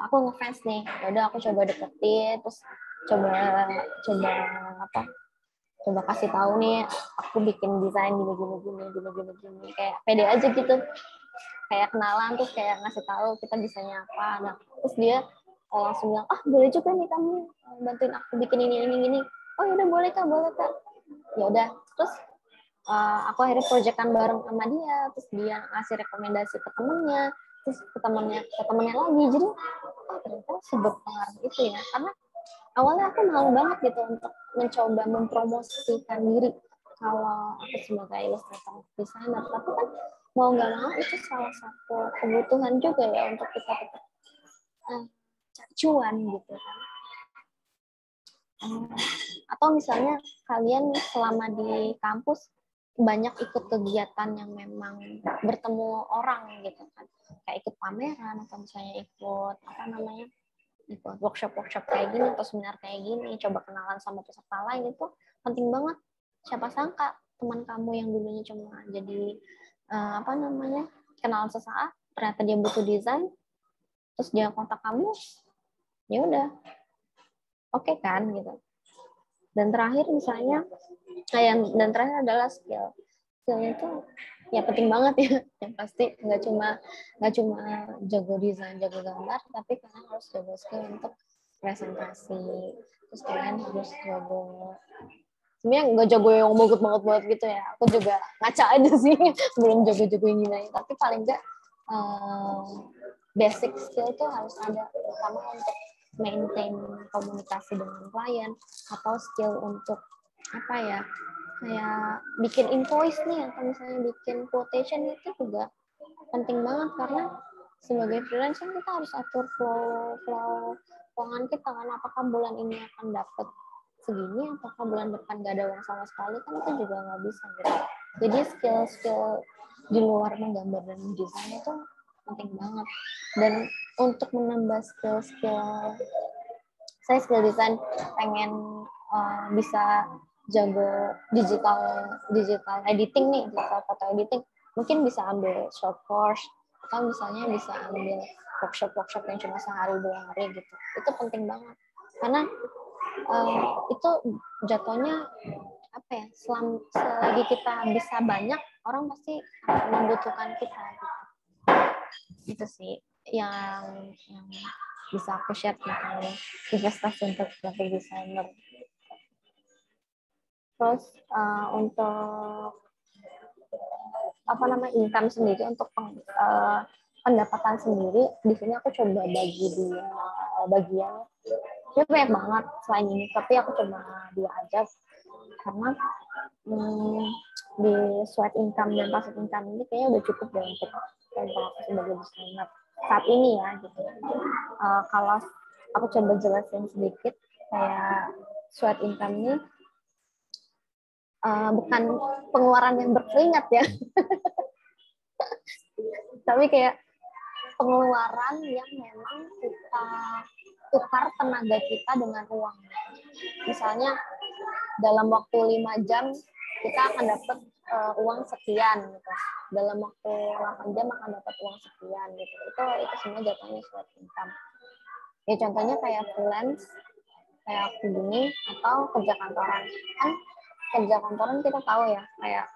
aku ngefans nih. Yaudah aku coba deketin, terus coba kasih tahu nih, aku bikin desain gini, kayak pede aja gitu, kayak kenalan, terus kayak ngasih tahu kita desainnya apa. Nah terus dia langsung bilang, boleh juga nih kamu bantuin aku bikin ini. Oh yaudah boleh kak. Yaudah, terus aku akhirnya proyekan bareng sama dia, terus dia ngasih rekomendasi ke temennya, terus ke temennya lagi. Jadi ternyata seberpengaruh itu ya, karena awalnya aku malu banget gitu untuk mencoba mempromosikan diri kalau aku sebagai ilustrator desainer, tapi kan mau nggak mau itu salah satu kebutuhan juga ya untuk kita tetap cuan gitu kan. Atau misalnya kalian selama di kampus banyak ikut kegiatan yang memang bertemu orang gitu kan, kayak ikut pameran atau misalnya ikut ikut workshop kayak gini atau seminar kayak gini, coba kenalan sama peserta lain, itu penting banget. Siapa sangka teman kamu yang dulunya cuma jadi kenalan sesaat, ternyata dia butuh desain, terus dia kontak kamu, ya udah oke kan gitu. Dan terakhir misalnya adalah skillnya itu ya penting banget ya, yang pasti nggak cuma jago desain, jago gambar, tapi kalian harus jago skill untuk presentasi, terus kalian harus jago, sebenarnya nggak jago yang banget gitu ya, aku juga ngaca aja sih belum jago yang gimana, tapi paling nggak basic skill tuh harus ada, terutama untuk maintain komunikasi dengan klien, atau skill untuk apa ya, kayak bikin invoice nih atau misalnya bikin quotation, itu juga penting banget karena sebagai freelance kan kita harus atur flow keuangan kita kan, apakah bulan ini akan dapat segini, apakah bulan depan gak ada uang sama sekali, kan itu juga nggak bisa gitu. Jadi skill di luar menggambar dan desain itu penting banget. Dan untuk menambah skill saya skill desain, pengen bisa jago digital editing nih, digital foto editing, mungkin bisa ambil short course atau misalnya bisa ambil workshop yang cuma sehari 2 hari gitu. Itu penting banget karena itu jatuhnya apa ya, selagi kita bisa banyak, orang pasti akan membutuhkan kita gitu. Itu sih yang bisa aku share tentang investasi untuk graphic designer. Terus untuk income sendiri, untuk pendapatan sendiri, di sini aku coba bagi 2 bagian. Ini banyak banget selain ini, tapi aku coba 2 aja karena di sweat income dan passive income ini kayaknya udah cukup deh untuk aku sebagai desainer saat ini ya gitu. Kalau aku coba jelasin sedikit, kayak sweat income ini bukan pengeluaran yang berkeringat ya, tapi kayak pengeluaran yang memang kita tukar tenaga kita dengan uang. Misalnya dalam waktu 5 jam kita akan dapat uang sekian gitu. Dalam waktu 8 jam akan dapat uang sekian gitu. Itu semua jatuhnya sweat income. Ya contohnya kayak freelance, kayak aku gini, atau kerja kantoran. Kan kerja kantoran kita tahu ya, kayak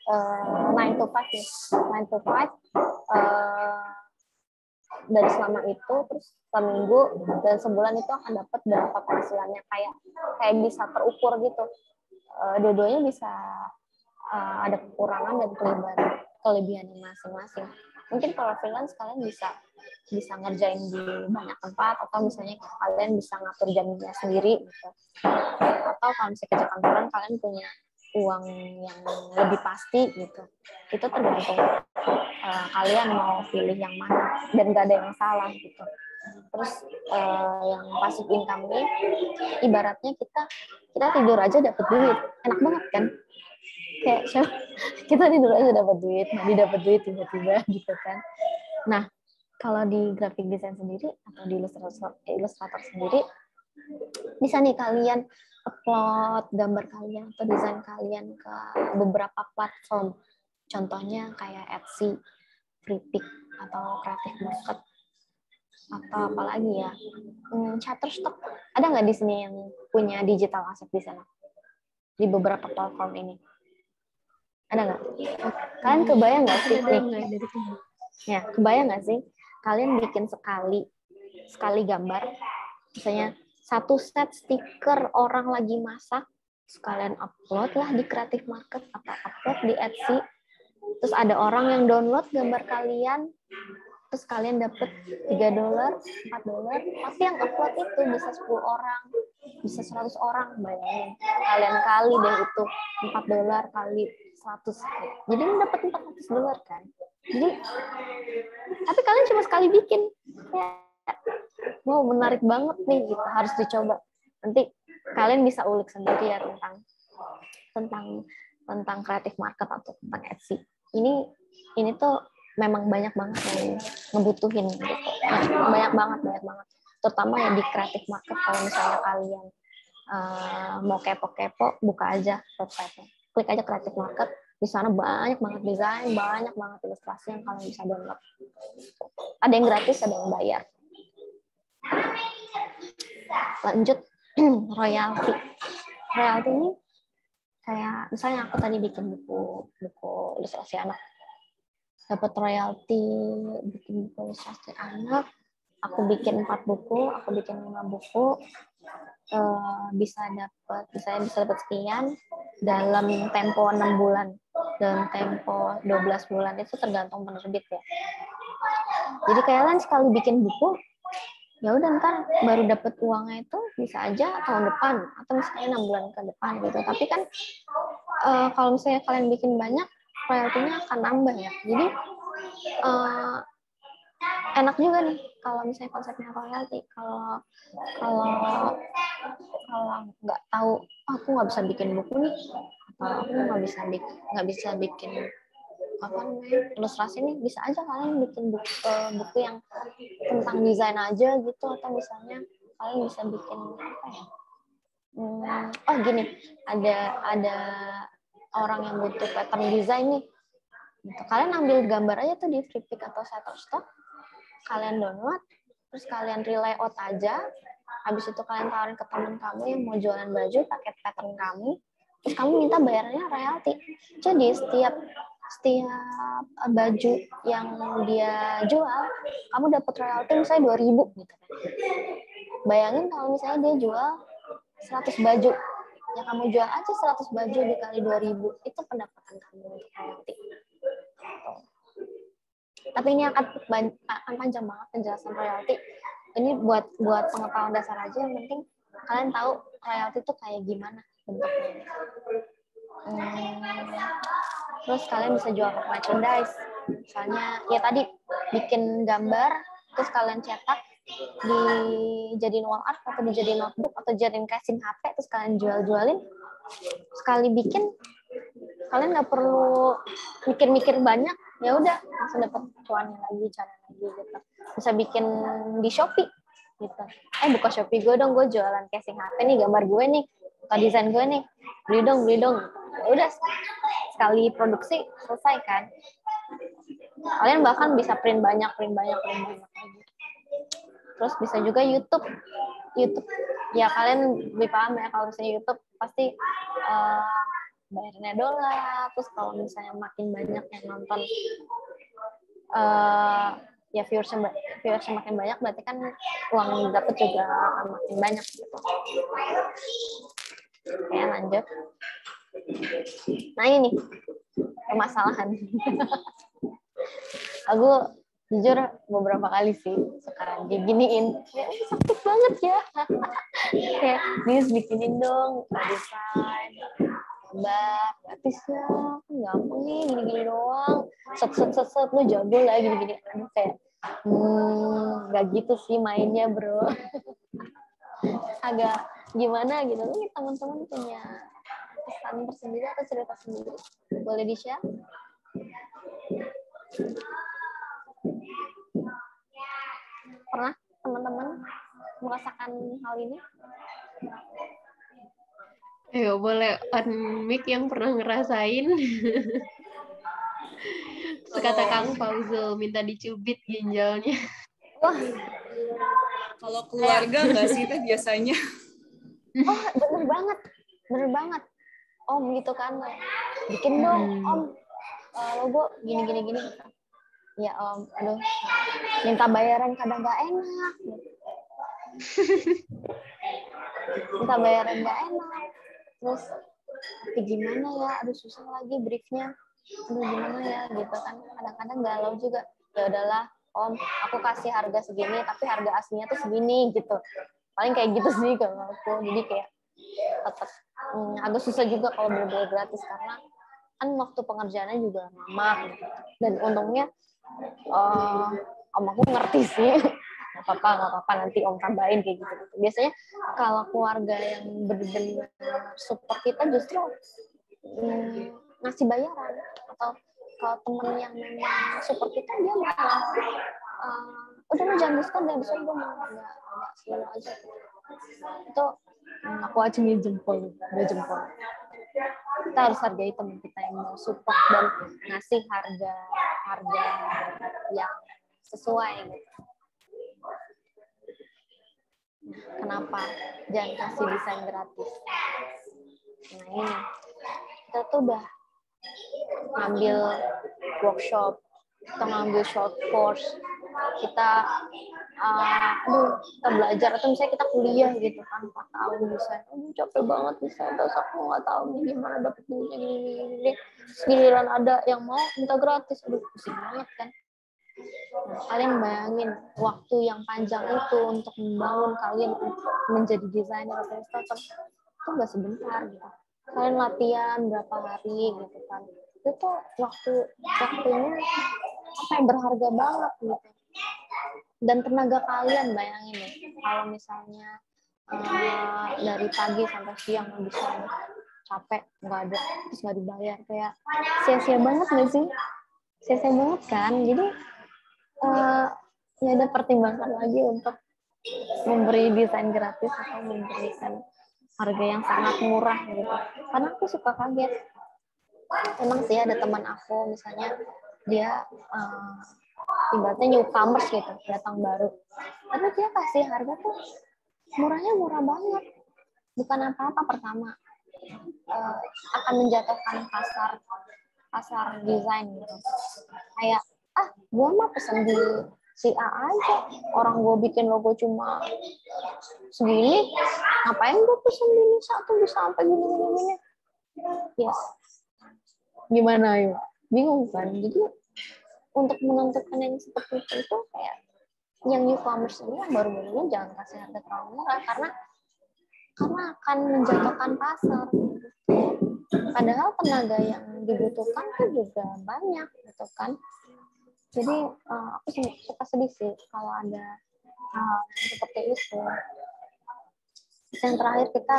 9 to 5 nih. 9 to 5 dari selama itu, terus seminggu dan sebulan itu akan dapat berapa penghasilannya, kayak bisa terukur gitu. Dua-duanya bisa ada kekurangan dan kelebihan masing-masing. Mungkin kalau freelance kalian bisa ngerjain di banyak tempat, atau misalnya kalian bisa ngatur jamnya sendiri gitu. Atau kalau misalnya kerja kantoran kalian punya uang yang lebih pasti gitu. Itu tergantung kalian mau pilih yang mana, dan gak ada yang salah gitu. Terus yang passive income ini ibaratnya kita tidur aja dapat duit, enak banget kan? Kayak kita tidur aja dapat duit, nanti dapat duit tiba-tiba gitu kan. Nah, kalau di graphic design sendiri atau di ilustrator sendiri, bisa nih kalian upload gambar kalian atau desain kalian ke beberapa platform. Contohnya kayak Etsy, Freepik, atau Creative Market, atau apalagi ya, Shutterstock. Ada nggak di sini yang punya digital asset di sana? Di beberapa platform ini. Ada nggak? Kalian kebayang nggak sih? Ya, kebayang nggak sih? Kalian bikin sekali gambar, misalnya 1 set stiker orang lagi masak, sekalian upload lah di Creative Market atau upload di Etsy. Terus ada orang yang download gambar kalian, terus kalian dapat $3, $4, tapi yang upload itu bisa 10 orang, bisa 100 orang, bayangin. Kalian kali deh itu $4 kali 100, jadi dapat $400 kan. Jadi, tapi kalian cuma sekali bikin, wow, menarik banget nih gitu, harus dicoba. Nanti kalian bisa ulik sendiri ya tentang Creative Market atau tentang Etsy. Ini tuh memang banyak banget yang ngebutuhin gitu. Banyak banget. Terutama ya di Creative Market, kalau misalnya kalian mau kepo-kepo, buka aja website-nya. Klik aja Creative Market, di sana banyak banget desain, banyak banget ilustrasi yang kalian bisa download. Ada yang gratis, ada yang bayar. Lanjut, royalti. Royalti ini kayak misalnya aku tadi bikin buku ilustrasi anak, dapat royalti bikin buku ilustrasi anak. Aku bikin 4 buku, aku bikin 5 buku, bisa dapat sekian dalam tempo 6 bulan, dalam tempo 12 bulan, itu tergantung penerbit ya. Jadi kalian sekali bikin buku ya udah ntar baru dapat uangnya itu bisa aja tahun depan atau misalnya 6 bulan ke depan gitu. Tapi kan kalau misalnya kalian bikin banyak, royaltinya akan nambah ya. Jadi enak juga nih kalau misalnya konsepnya royalti. Kalau kalau kalau nggak tahu, aku nggak bisa bikin buku nih, atau aku nggak bisa bikin apa namanya ilustrasi nih, bisa aja kalian bikin buku yang tentang desain aja gitu, atau misalnya kalian bisa bikin apa ya, oh gini, ada orang yang butuh pattern desain nih gitu. Kalian ambil gambar aja tuh di Freepik atau Shutterstock, kalian download, terus kalian layout aja, habis itu kalian tawarin ke teman kamu yang mau jualan baju pakai pattern kamu, terus kamu minta bayarnya royalti. Jadi setiap baju yang dia jual, kamu dapat royalti misalnya 2.000 gitu kan. Bayangin kalau misalnya dia jual 100 baju, ya kamu jual aja 100 baju dikali 2.000, itu pendapatan kamu untuk royalti. Tapi ini akan panjang banget penjelasan royalti. Ini buat pengetahuan dasar aja, yang penting kalian tahu royalti itu kayak gimana bentuknya. Terus kalian bisa jual merchandise. Misalnya ya tadi bikin gambar, terus kalian cetak, dijadiin wall art atau dijadiin notebook atau jadiin casing HP, terus kalian jualin. Sekali bikin, kalian nggak perlu mikir-mikir banyak, ya udah langsung dapat cuannya lagi gitu. Bisa bikin di Shopee gitu. Buka Shopee gue dong, gue jualan casing HP nih, gambar gue nih, atau desain gue nih, beli dong. Ya udah, sekali produksi selesai kan. Kalian bahkan bisa print banyak lagi. Terus bisa juga YouTube ya, kalian lebih paham ya, kalau misalnya YouTube pasti bayarnya $. Terus kalau misalnya makin banyak yang nonton, ya viewersnya makin banyak, berarti kan uang yang dapat juga akan makin banyak gitu. Oke, lanjut. Nah ini permasalahan. Aku jujur beberapa kali sih suka diginiin, sakit banget ya. Kayak please bikinin dong desain gambar gratis ya, gampang nih, gini doang, set lu jago lah gini. Kayak nggak gitu sih mainnya bro. Agak gimana gitu. Nih teman-teman punya pesan tersendiri atau cerita sendiri, boleh di-share? Pernah teman-teman merasakan hal ini? Ayo boleh on mic yang pernah ngerasain. Sekata Kang Fauzul minta dicubit ginjalnya. Wah, kalau keluarga nggak sih teh biasanya? Oh bener banget. Om gitu kan, bikin dong om logo gini. Ya om, aduh, minta bayaran kadang nggak enak. Minta bayaran nggak enak. Terus tapi gimana ya, aduh susah lagi briefnya. Aduh gimana ya gitu kan, kadang-kadang galau juga. Ya udahlah om, aku kasih harga segini tapi harga aslinya tuh segini gitu. Paling kayak gitu sih kalau aku. Jadi kayak tetap agak susah juga kalau bener-bener gratis, karena kan waktu pengerjaannya juga lama gitu. Dan untungnya om aku ngerti sih, nggak apa-apa nanti om tambahin kayak gitu. Biasanya kalau keluarga yang benar-benar support kita justru ngasih bayaran, atau kalau temen yang memang support kita dia malah udah lo jangan diskon gue mau nggak selalu aja. Itu aku acungin jempol. Kita harus hargai teman kita yang mau support dan ngasih harga yang sesuai gitu. Kenapa jangan kasih desain gratis? Nah ini kita tuh udah ngambil workshop, kita ngambil short course, kita kita belajar, atau misalnya kita kuliah gitu kan 4 tahun desain, capek banget desain, terus aku nggak tahu nih gimana dapet duitnya gini. Giliran ada yang mau minta gratis, aduh pusing banget kan. Nah, kalian bayangin waktu yang panjang itu untuk membangun kalian menjadi desainer atau ilustrator itu nggak sebentar gitu. Kalian latihan berapa hari gitu kan. Itu waktunya apa yang berharga banget gitu. Dan tenaga kalian bayangin nih, kalau misalnya dari pagi sampai siang bisa capek nggak ada terus nggak dibayar, kayak sia-sia banget nggak sih? Sia-sia banget kan. Jadi ya ada pertimbangan lagi untuk memberi desain gratis atau memberikan harga yang sangat murah gitu. Karena aku suka kaget. Emang sih ada teman aku misalnya dia ibaratnya newcomers gitu, datang baru. Tapi dia kasih harga tuh murahnya murah banget. Bukan apa-apa, pertama akan menjatuhkan pasar desain gitu. Kayak gue mah pesan di si A aja, orang gue bikin logo cuma segini, ngapain gue pesen di Nisa tuh bisa sampai gini. Ya gimana yuk, bingung kan. Jadi untuk menentukan yang seperti itu kayak yang newcomers ini yang baru-baru jangan kasih harga terlalu murah, karena akan menjatuhkan pasar. Padahal tenaga yang dibutuhkan tuh juga banyak gitu kan. Jadi aku suka sedih sih kalau ada hal seperti itu. Yang terakhir kita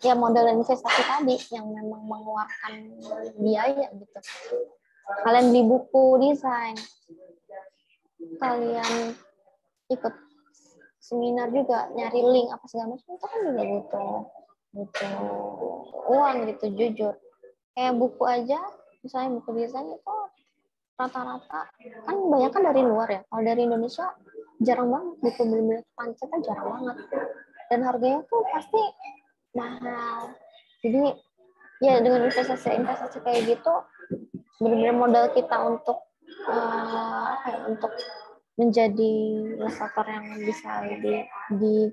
ya modal investasi tadi yang memang mengeluarkan biaya gitu. Kalian beli buku desain, kalian ikut seminar juga, nyari link apa segala macam, itu kan juga butuh uang gitu, jujur. Kayak buku aja, misalnya buku desain itu rata-rata kan banyak kan dari luar ya. Kalau dari Indonesia jarang banget buku bener-bener pancetnya, jarang banget. Dan harganya tuh pasti mahal. Jadi ya dengan investasi kayak gitu, benar-benar modal kita untuk untuk menjadi ilustrator yang bisa di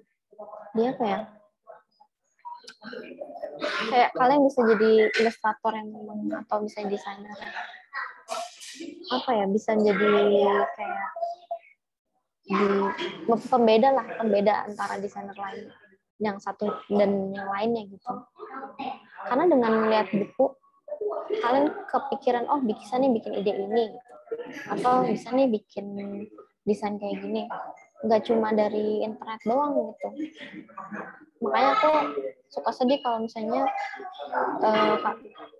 apa ya, kayak kalian bisa jadi ilustrator yang memang atau bisa desainer apa ya, bisa jadi kayak pembeda antara desainer lain yang satu dan yang lainnya gitu. Karena dengan melihat buku kalian kepikiran, oh bisa nih bikin ide ini gitu. Atau bisa nih bikin desain kayak gini, nggak cuma dari internet doang gitu. Makanya aku suka sedih kalau misalnya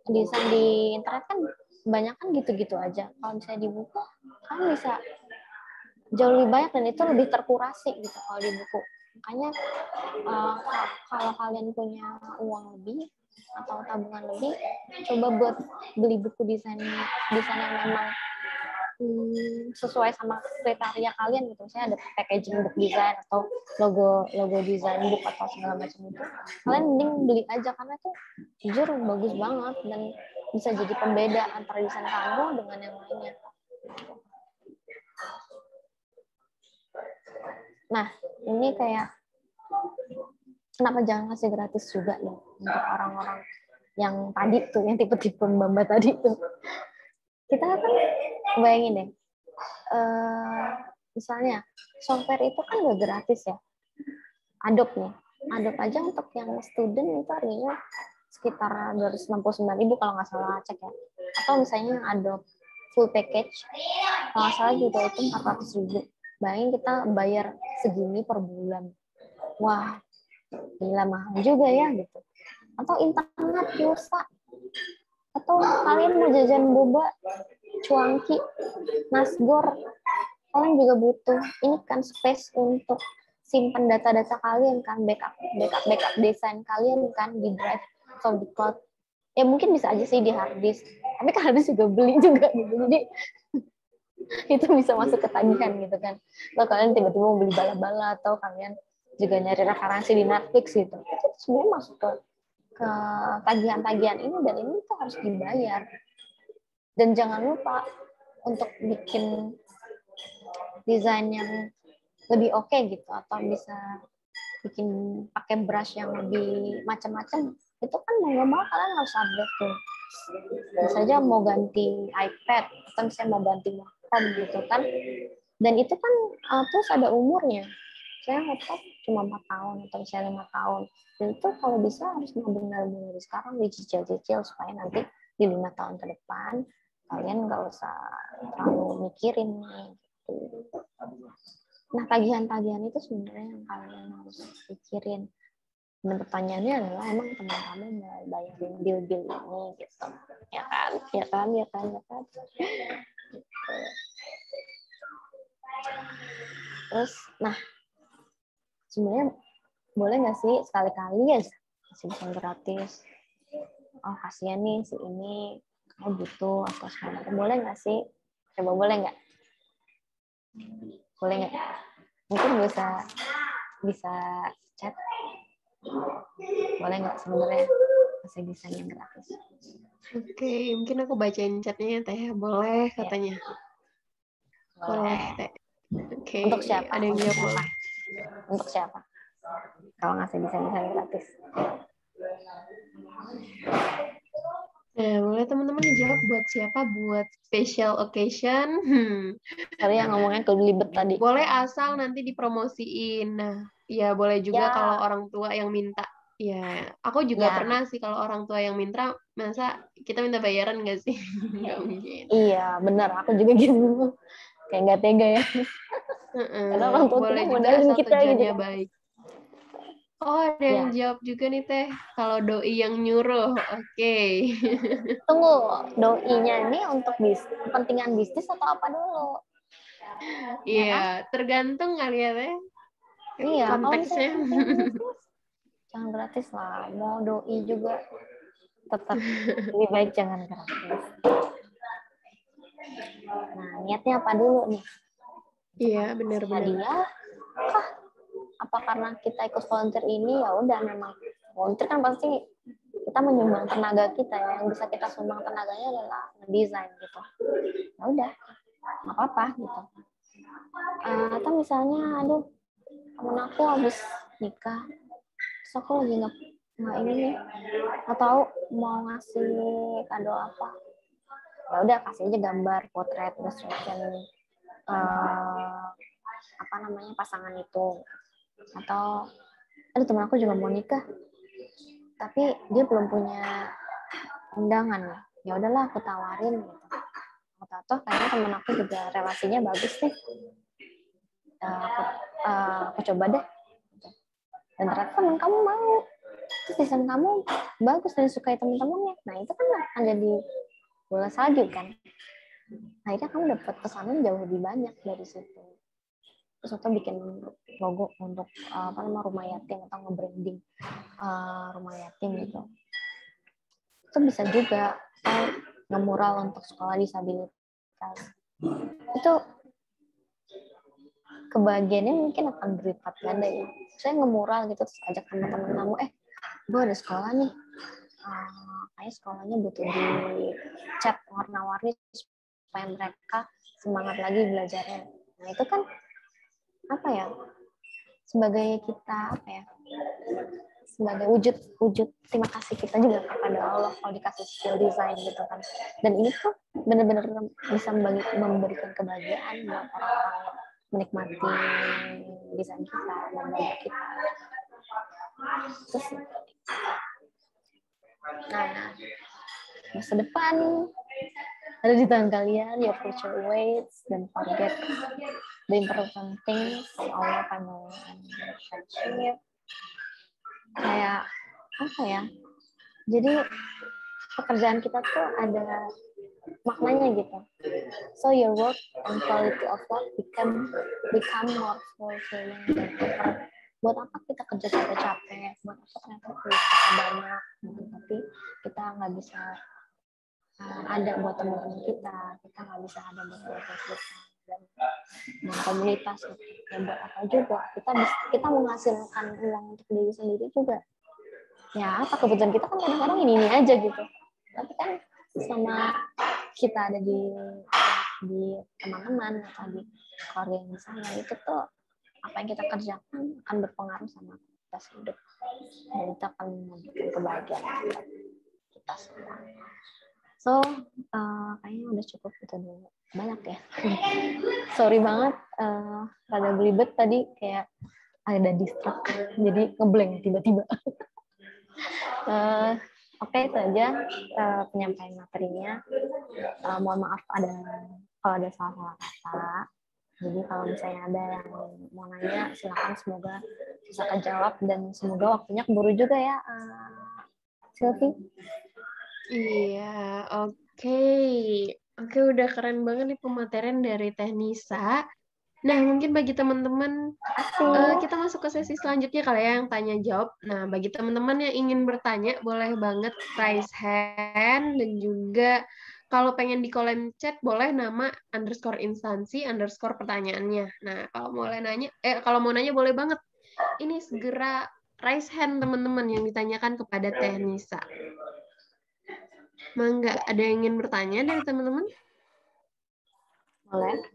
desain di internet kan banyak kan gitu-gitu aja. Kalau misalnya di buku kan bisa jauh lebih banyak dan itu lebih terkurasi gitu kalau di buku. Makanya kalau kalian punya uang lebih atau tabungan lebih, coba buat beli buku desain yang memang sesuai sama kriteria kalian gitu. Misalnya ada packaging book design atau logo desain book atau segala macam itu. Kalian mending beli aja karena itu jujur bagus banget dan bisa jadi pembeda antara desain kamu dengan yang lainnya. Nah, ini kayak kenapa jangan ngasih gratis juga ya untuk orang-orang yang tadi tuh, yang tipe-tipe Mbak tadi tuh. Kita kan bayangin deh, misalnya software itu kan nggak gratis ya. Adobe aja untuk yang student itu harganya sekitar 269.000 kalau nggak salah cek ya. Atau misalnya Adobe full package, kalau nggak salah juga itu 400.000. Bayangin kita bayar segini per bulan. Wah, gila mahal juga ya gitu. Atau internet pulsa, atau kalian mau jajan boba, cuanki, nasgor, kalian juga butuh ini kan space untuk simpan data-data kalian kan, backup desain kalian kan di drive atau di cloud. Ya mungkin bisa aja sih di hard disk, tapi kan hard disk juga beli juga gitu. Jadi itu bisa masuk ke tagihan gitu kan. Atau kalian tiba-tiba mau beli bala-bala, atau kalian juga nyari referensi di Netflix gitu. Itu sebenarnya masuk ke tagihan-tagihan ini, dan ini tuh harus dibayar. Dan jangan lupa untuk bikin desain yang lebih oke gitu, atau bisa bikin pakai brush yang lebih macam-macam, itu kan mau nggak mau kalian harus update tuh. Bisa aja mau ganti iPad, atau misalnya mau ganti kom gitu kan. Dan itu kan terus ada umurnya. Saya ngetop cuma 4 tahun atau misalnya 5 tahun. Dan itu kalau bisa harus benar-benar dari sekarang dicicil-cicil supaya nanti di 5 tahun ke depan kalian nggak usah terlalu mikirin nih. Gitu. Nah, tagihan-tagihan itu sebenarnya yang kalian harus pikirin. Dan pertanyaannya adalah emang teman kamu mau bayarin bil-bil ini gitu. Ya kan? Gitu. Terus, nah sebenarnya boleh nggak sih sekali-kali ya kasih diskon gratis? Oh kasihan nih si ini, kamu butuh atau segala macam. Boleh nggak sih? Coba boleh nggak? Boleh nggak? Mungkin bisa chat. Boleh nggak sebenarnya kasih desain yang gratis? Oke, mungkin aku bacain chatnya ya Teh. Boleh katanya. Boleh Teh. Oke, Untuk siapa? ada yang jawab boleh. Untuk siapa? Kalau ngasih desain gratis. Nah, boleh teman-teman dijawab buat siapa? Buat special occasion. Tadi yang ngomongnya kelibet tadi. Boleh asal nanti dipromosiin. Nah, ya boleh juga Ya. kalau orang tua yang minta. Ya, aku juga Ya. pernah sih kalau orang tua yang minta, masa kita minta bayaran nggak sih? Nggak mungkin. Iya, benar. Aku juga gitu. Kayak nggak tega ya. Karena orang tua Boleh kita juga modalin asal kita gitu tujuannya kan. baik. Oh, ada yang jawab juga nih Teh. Kalau doi yang nyuruh, oke. Tunggu, doinya ini untuk kepentingan bisnis atau apa dulu? Iya, Ya kan? tergantung kali ya Teh. Iya, kalau misalnya Konteksnya. kepentingan bisnis, jangan gratis lah. Mau doi juga tetap lebih baik jangan gratis. Nah, niatnya apa dulu nih? Iya, benar-benar. Hadiah kah? Apa karena kita ikut volunteer ini ya udah memang volunteer kan pasti kita menyumbang tenaga kita ya, yang bisa kita sumbang tenaganya adalah ngedesain gitu. Ya udah, nggak apa-apa gitu. Atau misalnya, aduh, temen aku habis nikah, terus aku lagi nggak ini nih, nggak tahu mau ngasih kado apa. Ya udah kasih aja gambar potret illustration apa namanya pasangan itu. Atau ada teman aku juga mau nikah tapi dia belum punya undangan, ya udahlah aku tawarin gitu. Atau kayaknya teman aku juga relasinya bagus nih, aku coba deh. Dan ternyata teman kamu mau, terus desain kamu bagus dan disukai teman-temannya, nah itu kan akan jadi bola salju kan. Akhirnya kamu dapat pesanan jauh lebih banyak dari situ. Terus atau bikin logo untuk rumah yatim atau nge-branding rumah yatim gitu. Itu bisa juga nge-mural untuk sekolah disabilitas. Itu kebahagiaannya mungkin akan berlipat ganda ya. Saya nge-mural gitu terus ajak teman-teman kamu, gue ada sekolah nih. Kayak sekolahnya butuh dicat warna-warni supaya mereka semangat lagi belajarnya. Nah, itu kan apa ya? Sebagai kita sebagai wujud terima kasih kita juga kepada Allah kalau dikasih skill design gitu kan. Dan ini tuh benar-benar bisa memberikan kebahagiaan buat orang-orang yang menikmati desain kita dan belajar kita. Terus, nah, masa depan ada di tangan kalian, your future waits, dan forget the important things, Allah family and relationship. Kayak apa ya? Jadi pekerjaan kita tuh ada maknanya gitu. So your work and quality of life become more fulfilling than ever. Buat apa kita kerja capek-capek? Buat apa ternyata kulit kita banyak, tapi kita nggak bisa ada buat teman-teman kita nggak bisa ada buat keluarga kita dan komunitas. Ya buat apa juga? Kita menghasilkan uang untuk diri sendiri juga. Ya apa kebutuhan kita kan kadang-kadang ini aja gitu. Tapi kan sama kita ada di teman-teman atau di keluarga yang di sana, itu tuh apa yang kita kerjakan akan berpengaruh sama kualitas hidup dan itu akan memberikan kebahagiaan kita semua. So So, kayaknya udah cukup itu dulu. Banyak ya. Sorry banget, rada belibet tadi kayak ada distract, jadi ngeblank tiba-tiba. Oke, itu aja penyampaian materinya. Mohon maaf kalau ada salah-salah kata. Jadi kalau misalnya ada yang mau nanya, silakan, semoga bisa kejawab dan semoga waktunya keburu juga ya, Sylvie. Iya, oke. Oke, udah keren banget nih pematerian dari Teh Nisa. Nah, mungkin bagi teman-teman, kita masuk ke sesi selanjutnya kali ya, yang tanya jawab. Nah, bagi teman-teman yang ingin bertanya, boleh banget raise hand, dan juga kalau pengen di kolom chat, boleh nama _instansi_pertanyaannya. Nah, kalau mau nanya boleh banget. Ini segera raise hand teman-teman yang ditanyakan kepada Teh Nisa. Mangga, ada yang ingin bertanya dari teman-teman? Boleh.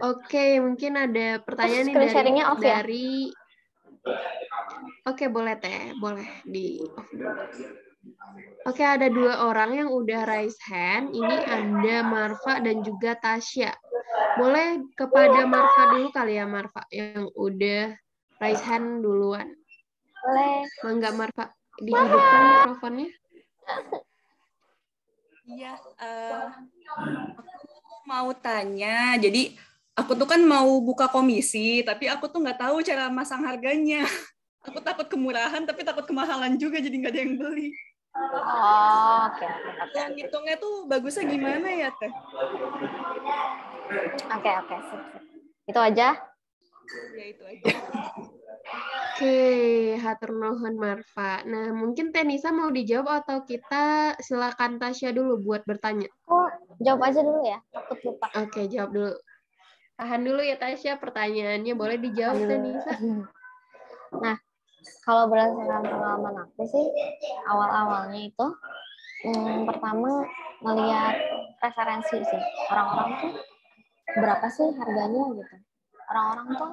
Oke, mungkin ada pertanyaan nih sharingnya off ya? Oke, boleh Teh, boleh di off dulu. Oke, ada 2 orang yang udah raise hand. Ini ada Marfa dan juga Tasya. Boleh kepada Marfa dulu kali ya, Marfa, yang udah raise hand duluan. Boleh. Mangga Marfa, dihidupkan mikrofonnya. Iya, aku mau tanya. Jadi aku tuh kan mau buka komisi, tapi aku tuh nggak tahu cara masang harganya. Aku takut kemurahan, tapi takut kemahalan juga, jadi nggak ada yang beli. Oh, oke. Ngitungnya tuh bagusnya gimana ya, Teh? Oke. Itu aja? Ya, itu aja. Oke, hatur nuhun Marfa. Nah, mungkin Teh Nisa mau dijawab atau kita silakan Tasya dulu buat bertanya? Aku jawab aja dulu ya, takut lupa. Oke, jawab dulu. Tahan dulu ya Tasya, pertanyaannya boleh dijawab Teh Nisa? Nah, kalau berdasarkan pengalaman aku sih, awal-awalnya itu pertama ngelihat referensi sih. Orang-orang tuh berapa sih harganya gitu. Orang-orang tuh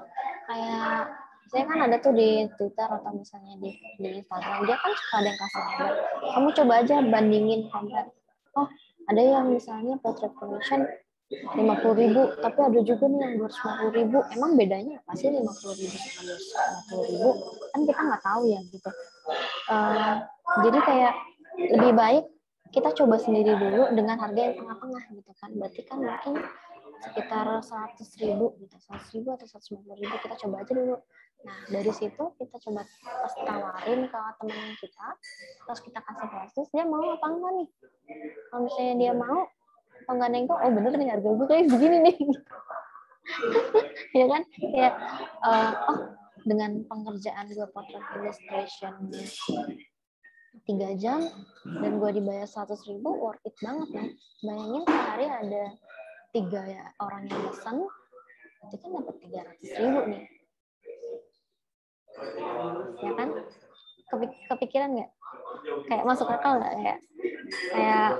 kayak, saya kan ada tuh di Twitter atau misalnya di Instagram, dia kan suka ada yang kasih harga. Kamu coba aja bandingin, compare. Oh, ada yang misalnya portrait commission 50.000, tapi ada juga nih yang 250.000. Emang bedanya apa sih 50.000 sama 250.000? Kan kita nggak tahu ya gitu. Jadi kayak lebih baik kita coba sendiri dulu dengan harga yang tengah-tengah gitu kan. Berarti kan mungkin sekitar 100.000 gitu, 100.000 atau 150.000, kita coba aja dulu. Nah, dari situ kita coba pas tawarin ke teman kita, terus kita kasih proses, dia mau apa enggak nih? Kalau misalnya dia mau, apa enggak nengok, oh bener nih harga gue kayak begini nih. Ya kan? Kayak, oh dengan pengerjaan gue portrait illustration 3 jam, dan gue dibayar 100.000, worth it banget kan? Bayangin sehari ada 3 orang yang pesan, itu kan dapat 300.000 nih. Ya kan? Kepikiran nggak? Kayak masuk akal nggak? Kayak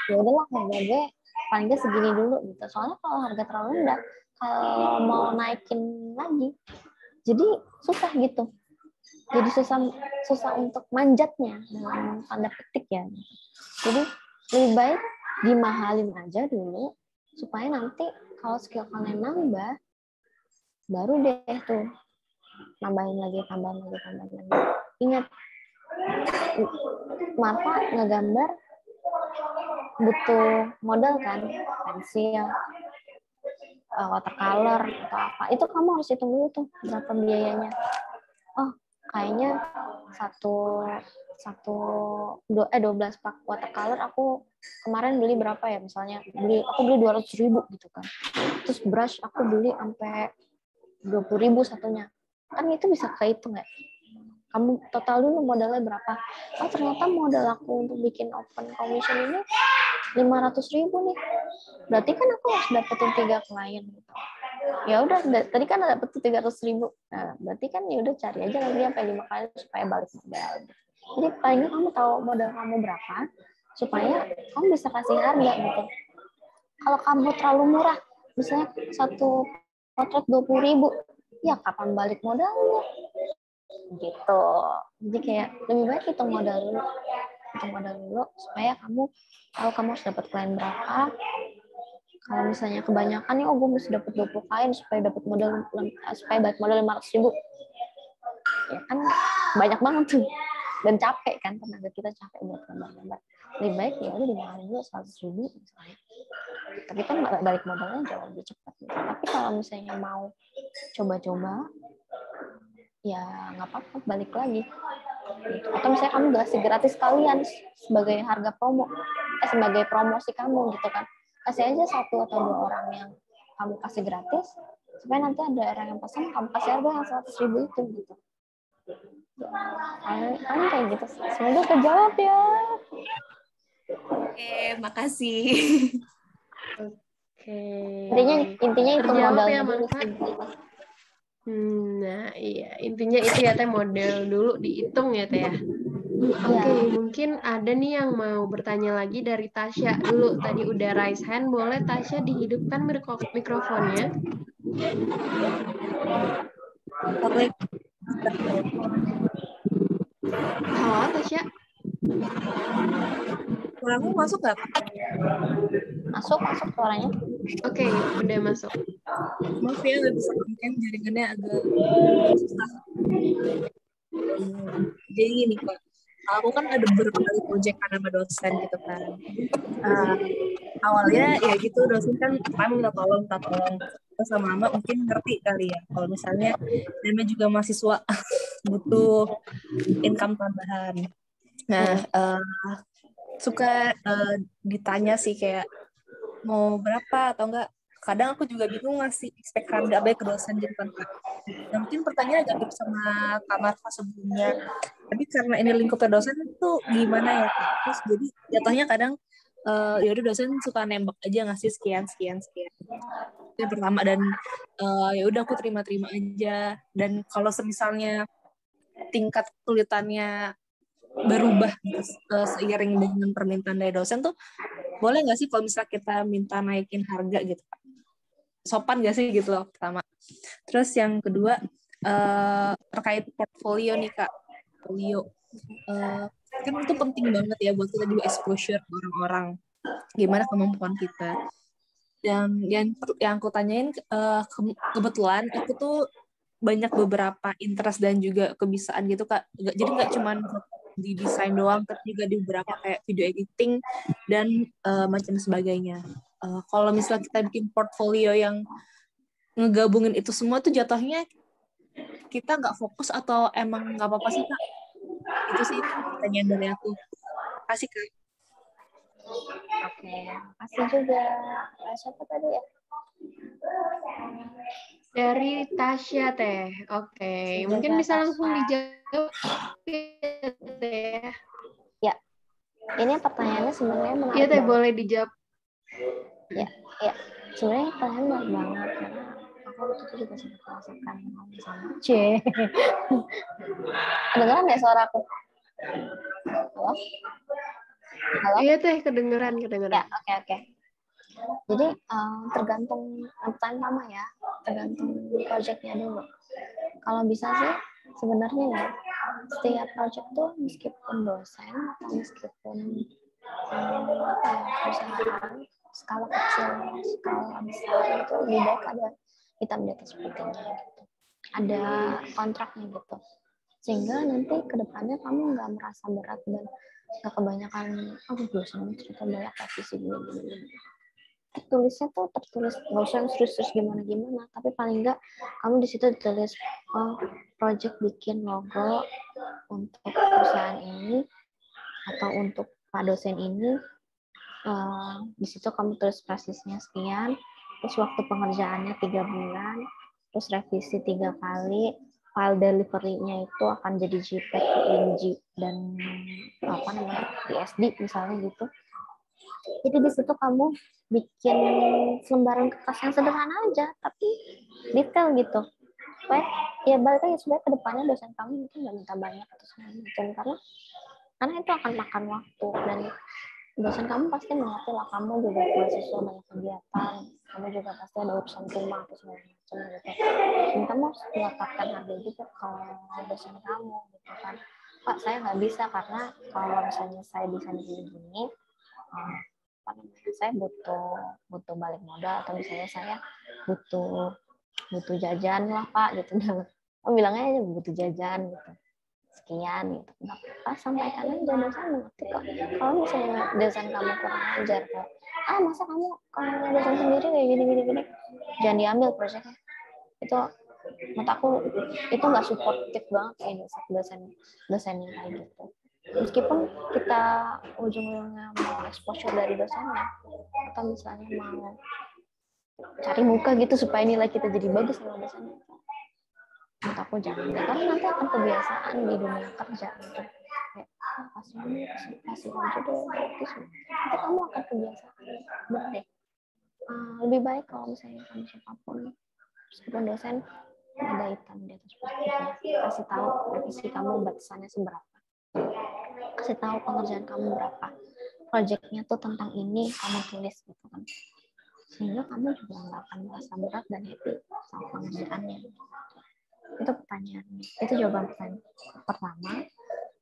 ya udahlah, harga gue paling nggak segini dulu gitu. Soalnya kalau harga terlalu rendah, kalau mau naikin lagi, jadi susah gitu. Jadi susah untuk manjatnya dalam tanda petik ya. Jadi lebih baik dimahalin aja dulu supaya nanti kalau skill kalian nambah, baru deh tuh tambahin lagi. Ingat, Marfa ngegambar butuh modal kan, pensil, watercolor atau apa, itu kamu harus hitung dulu tuh berapa biayanya. Oh, kayaknya 12 pak watercolor aku kemarin beli berapa ya, misalnya aku beli 200.000 gitu kan. Terus brush aku beli sampai 20.000 satunya. Kan itu bisa kehitung nggak? Kamu total dulu modalnya berapa? Oh, ternyata modal aku untuk bikin open commission ini 500.000 nih. Berarti kan aku harus dapetin 3 klien gitu. Ya udah, tadi kan ada dapet 300.000. Nah, berarti kan ya udah cari aja lagi sampai 5 kali supaya balik modal. Jadi palingnya kamu tahu modal kamu berapa supaya kamu bisa kasih harga gitu. Kalau kamu terlalu murah, misalnya satu potret 20.000, ya kapan balik modalnya? gitu. Jadi kayak lebih baik hitung modal dulu supaya kamu tahu kamu harus dapat klien berapa. Kalau misalnya kebanyakan nih, gue mesti dapat 20 klien supaya dapat modal 500.000, ya kan banyak banget tuh, dan capek kan, tenaga kita capek buat gambar. Lebih baik ya udah dimarahin dulu 100.000 misalnya, tapi kan balik modalnya jauh lebih cepat gitu. Tapi kalau misalnya mau coba-coba ya nggak apa-apa, balik lagi gitu. Atau misalnya kamu kasih gratis kalian sebagai harga sebagai promosi kamu gitu kan, kasih aja 1 atau 2 orang yang kamu kasih gratis supaya nanti ada orang yang pesan, kamu kasih harga yang 100.000 itu gitu. Kan kayak gitu. Semoga kejawab ya. Oke, makasih. Oke. Intinya itu Terjawab modalnya ya, dulu Manfa? sih. Nah, iya. Intinya itu ya, Teh, model dulu dihitung ya, Teh ya. Oke, mungkin ada nih yang mau bertanya lagi dari Tasya dulu. Tadi udah raise hand, boleh Tasya dihidupkan mikrofonnya? Halo, Tasya? Suaraku masuk nggak? Masuk suaranya. Oke, udah masuk. Maaf ya, nggak bisa konten, jaringannya agak susah. Jadi gini Kak, aku kan ada beberapa kali project sama dosen gitu kan. Awalnya ya gitu, dosen kan minta tolong. Terus lama-lama mungkin ngerti kali ya, kalau misalnya namanya juga mahasiswa butuh income tambahan. Nah, suka ditanya sih kayak mau berapa atau enggak. Kadang aku juga bingung ngasih expect harga baik ke dosen gitu kan Kak. Dan mungkin pertanyaan agak mirip sama Kak Marfa sebelumnya. Tapi karena ini lingkupnya dosen itu gimana ya Kak? Terus jadi jatuhnya kadang ya udah dosen suka nembak aja ngasih sekian. Itu yang pertama, dan ya udah aku terima aja. Dan kalau misalnya tingkat kesulitannya berubah seiring dengan permintaan dari dosen tuh, boleh nggak sih kalau misalnya kita minta naikin harga gitu Kak? Sopan nggak sih gitu loh, pertama. Terus yang kedua terkait portfolio nih Kak. Portfolio kan itu penting banget ya buat kita juga exposure ke orang-orang, gimana kemampuan kita. Dan yang aku tanyain, kebetulan aku tuh banyak beberapa interest dan juga kebisaan gitu Kak. Jadi nggak cuma di desain doang, tapi juga di beberapa kayak video editing dan macam sebagainya. Kalau misalnya kita bikin portfolio yang ngegabungin itu semua tuh jatuhnya kita nggak fokus atau emang nggak apa-apa sih Kak? Itu sih pertanyaan dari aku. Kasih Kak. Oke, makasih juga. Siapa tadi ya? Dari Tasya Teh. Oke, mungkin bisa langsung dijawab ya, Teh. Ya, ini pertanyaannya sebenarnya menarik. Iya Teh, banget. boleh dijawab. Ya. Sebenarnya pertanyaannya menarik banget karena aku waktu itu juga sempat merasakan sama C. Kedengeran nggak suara aku? Halo? Iya Teh, kedengeran. Ya, oke. Jadi tergantung pertama ya, tergantung projectnya dulu. Kalau bisa sih sebenarnya ya, setiap project tuh meskipun dosen atau meskipun perusahaan skala kecil, skala besar itu lebih baik ada hitam di atas putihnya gitu. Ada kontraknya gitu. Sehingga nanti kedepannya kamu nggak merasa berat dan nggak kebanyakan, dosen cerita banyak revisi gini. Tertulisnya tuh tertulis nggak usah serius gimana, tapi paling nggak kamu di situ ditulis project bikin logo untuk perusahaan ini atau untuk pak dosen ini, di situ kamu tulis presisnya sekian, terus waktu pengerjaannya 3 bulan, terus revisi 3 kali, file delivery-nya itu akan jadi JPEG, PNG dan PSD misalnya gitu. Jadi di situ kamu bikin lembaran kertas yang sederhana aja, tapi detail gitu. Supaya ya balik lagi, sebenarnya kedepannya dosen kamu mungkin nggak minta banyak atau segala macam, karena itu akan makan waktu, dan dosen kamu pasti mengerti lah kamu juga mahasiswa banyak kegiatan, kamu juga pasti ada urusan rumah atau segala macam. macam gitu. Dan kamu harus meletakkan harga juga ke dosen kamu gitu kan. Pak, saya nggak bisa karena kalau misalnya saya desain gini, apa namanya, saya butuh balik modal, atau misalnya saya butuh jajan lah Pak gitu. Kamu bilangnya aja butuh jajan gitu, sekian gitu. Nggak apa-apa, sampaikan aja, dosen mengerti kok. Kalau misalnya dosen kamu kurang ajar kok, masa kamu kalau dosen sendiri kayak gini, jangan diambil proyeknya. Itu menurut aku itu nggak suportif banget kayak dosennya kayak gitu. Meskipun kita ujung-ujungnya mau exposure dari dosennya, atau misalnya mau cari muka gitu supaya nilai kita jadi bagus sama dosennya, menurut aku jangan, karena nanti akan kebiasaan di dunia kerja gitu. Kayak kasih aja deh gratis, nanti kamu akan kebiasaan. Bener deh. Lebih baik kalau misalnya kamu siapapun, meskipun dosen, ada hitam di atas putih, kasih tahu revisi kamu batasannya seberapa, kasih tahu pengerjaan kamu berapa, proyeknya tuh tentang ini, kamu tulis gitu kan, sehingga kamu juga nggak akan merasa berat dan happy sama pengerjaannya. Itu pertanyaannya, itu jawaban pertanyaan pertama.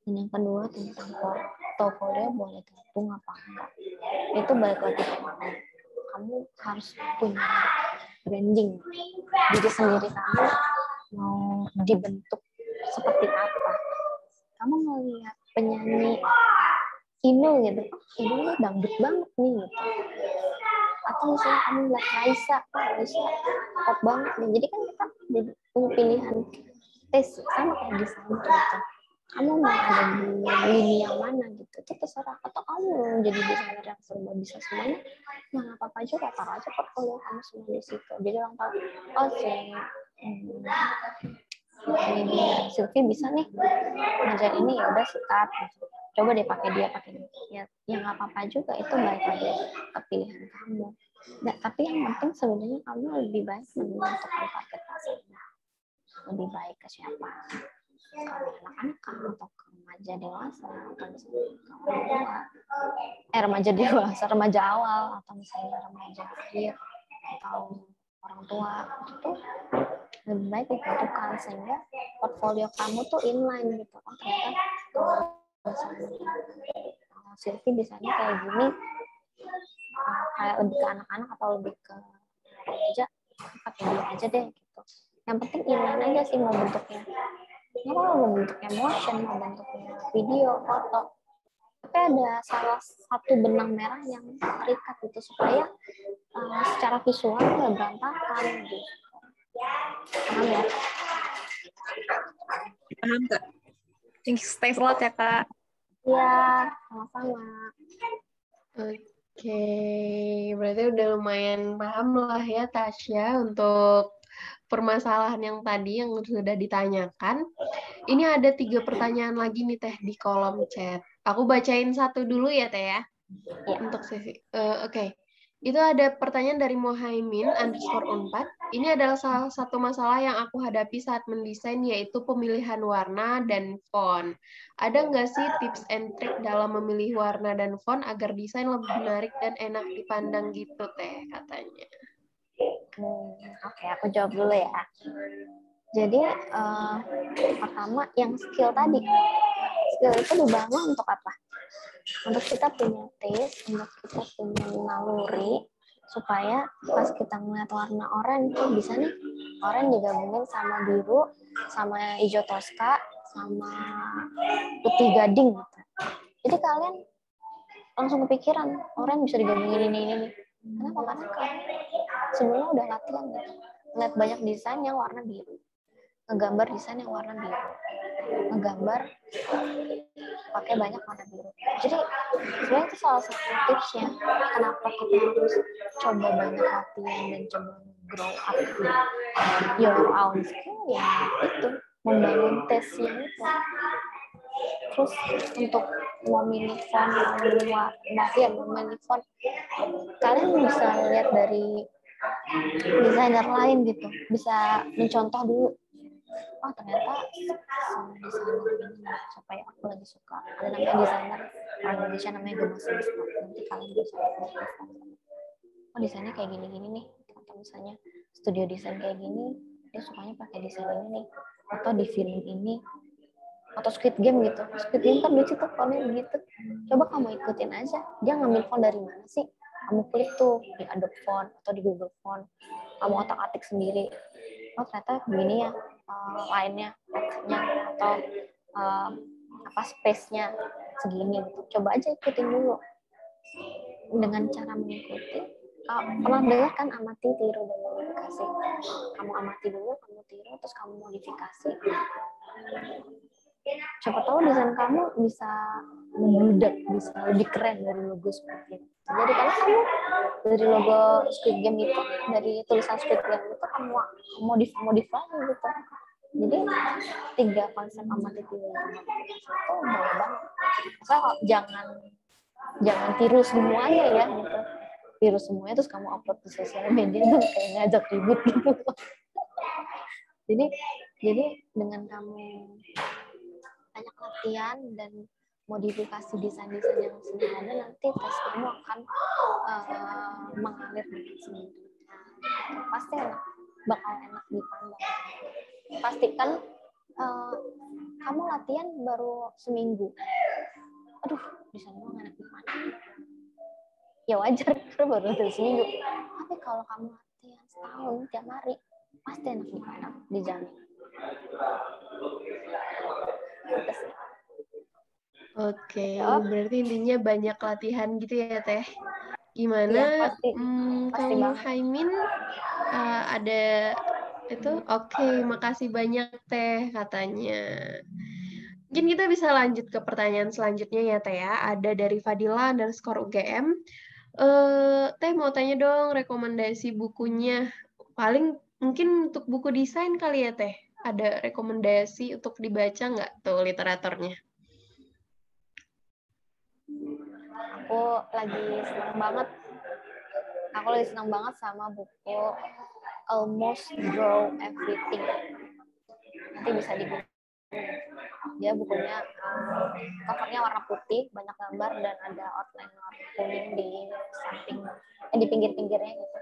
Dan yang kedua tentang portofolio boleh gabung apa enggak, itu balik lagi ke kamu harus punya branding diri sendiri, kamu mau dibentuk seperti apa. Kamu mau lihat penyanyi Inul gitu, Inul dangdut banget nih gitu, atau misalnya kamu lihat Raisa, Raisa pop banget nih. Jadi kan kita jadi punya pilihan tes sama kayak desainer gitu. Kamu mau ada di lini yang mana gitu, itu terserah. Atau kamu mau jadi desainer yang serba bisa semuanya, nggak apa-apa juga, taruh aja portfolio kamu semua di situ. Jadi orang tahu, oh ini Sylvie bisa nih ngajar ini, ya udah sikat gitu. Coba deh pakai dia ya nggak apa-apa juga, itu balik lagi ke pilihan kamu. Nah, tapi yang penting sebenarnya kamu lebih baik menentukan target pasarnya lebih baik ke siapa, ke anak-anak atau ke remaja dewasa, atau misalnya ke orang tua, remaja dewasa, remaja awal, atau misalnya remaja akhir, atau orang tua. Itu lebih baik ditentukan sehingga portfolio kamu tuh inline gitu. Oh ternyata misalnya Sylvie desainnya kayak gini, kayak lebih ke anak-anak atau lebih ke remaja, pakai dia aja deh gitu. Yang penting inline aja sih, mau bentuknya mau bentuknya motion, mau bentuknya video, foto, tapi ada salah satu benang merah yang terikat gitu supaya secara visual nggak berantakan gitu. Paham ya? Paham Kak. Stay slot ya Kak. Iya, sama-sama. Oke, berarti udah lumayan paham lah ya Tasya untuk permasalahan yang tadi yang sudah ditanyakan. Ini ada 3 pertanyaan lagi nih Teh di kolom chat. Aku bacain satu dulu ya Teh ya. Untuk sesi. Oke. Itu ada pertanyaan dari Mohaimin_Unpad. Ini adalah salah satu masalah yang aku hadapi saat mendesain, yaitu pemilihan warna dan font. Ada nggak sih tips and trick dalam memilih warna dan font agar desain lebih menarik dan enak dipandang gitu Teh katanya. Oke, aku jawab dulu ya. Jadi pertama yang skill tadi. Skill itu dibangun untuk apa? Untuk kita punya taste, untuk kita punya naluri, supaya pas kita ngeliat warna oranye tuh bisa nih, oranye digabungin sama biru, sama hijau toska, sama putih gading gitu. Jadi kalian langsung kepikiran, oranye bisa digabungin ini. Kenapa? Karena kalian sebelumnya udah latihan gitu. Lihat banyak desain yang warna biru, ngegambar desain yang warna biru, ngegambar pakai banyak warna biru. Jadi sebenarnya itu salah satu tipsnya kenapa kita harus coba banyak latihan dan coba grow up your own skill, ya itu membangun tesnya itu. Terus untuk memilih font, memilih font, kalian bisa lihat dari desainer lain gitu, bisa mencontoh dulu. Oh ternyata sama desainer ini, supaya aku lagi suka. Ada namanya desainer orang Indonesia namanya Gemas Wisnu. Nanti kalian bisa lihat. Oh desainnya kayak gini-gini nih. Atau misalnya studio desain kayak gini, dia sukanya pakai desain ini nih, atau di film ini, atau Squid Game gitu. Squid Game kan lucu tuh font gitu. Coba kamu ikutin aja. Dia ngambil font dari mana sih? Kamu klik tuh di Adobe Font atau di Google Font. Kamu otak-atik sendiri. Oh ternyata begini ya lainnya, teksnya atau apa space-nya segini gitu. Coba aja ikutin dulu. Dengan cara mengikuti, pernah dengar kan amati, tiru, dan modifikasi. Kamu amati dulu, kamu tiru, terus kamu modifikasi. Siapa tahu desain kamu bisa membludak, bisa lebih keren dari logo Squid Game. Jadi karena kamu dari logo Squid Game itu, dari tulisan Squid Game itu kamu modify gitu. Jadi 3 konsep amati, tiru, dan modifikasi itu boleh banget. Asal jangan tiru semuanya ya gitu. Tiru semuanya terus kamu upload di sosial media tuh kayak ngajak ribut gitu. Jadi dengan kamu banyak latihan dan modifikasi desain-desain yang sederhana, nanti tes kamu akan mengalir dengan sendiri. Pasti bakal enak dipandang. Pastikan kamu latihan baru seminggu. Aduh, desain gue enak dipandang. Ya wajar, karena baru latihan seminggu. Tapi kalau kamu latihan setahun tiap hari, pasti enak dipandang, dijamin. Oke, berarti intinya banyak latihan gitu ya Teh. Gimana Iya, pasti Kang banget. Muhaimin ada itu? Oke, makasih banyak Teh katanya. Mungkin kita bisa lanjut ke pertanyaan selanjutnya ya Teh ya. Ada dari Fadila _UGM. Teh mau tanya dong rekomendasi bukunya. Paling mungkin untuk buku desain kali ya Teh. Ada rekomendasi untuk dibaca nggak tuh literaturnya? Aku lagi senang banget sama buku Almost Draw Everything. Nanti bisa di-Google. Dia bukunya covernya warna putih, banyak gambar, dan ada outline warna kuning di samping, di pinggir-pinggirnya gitu.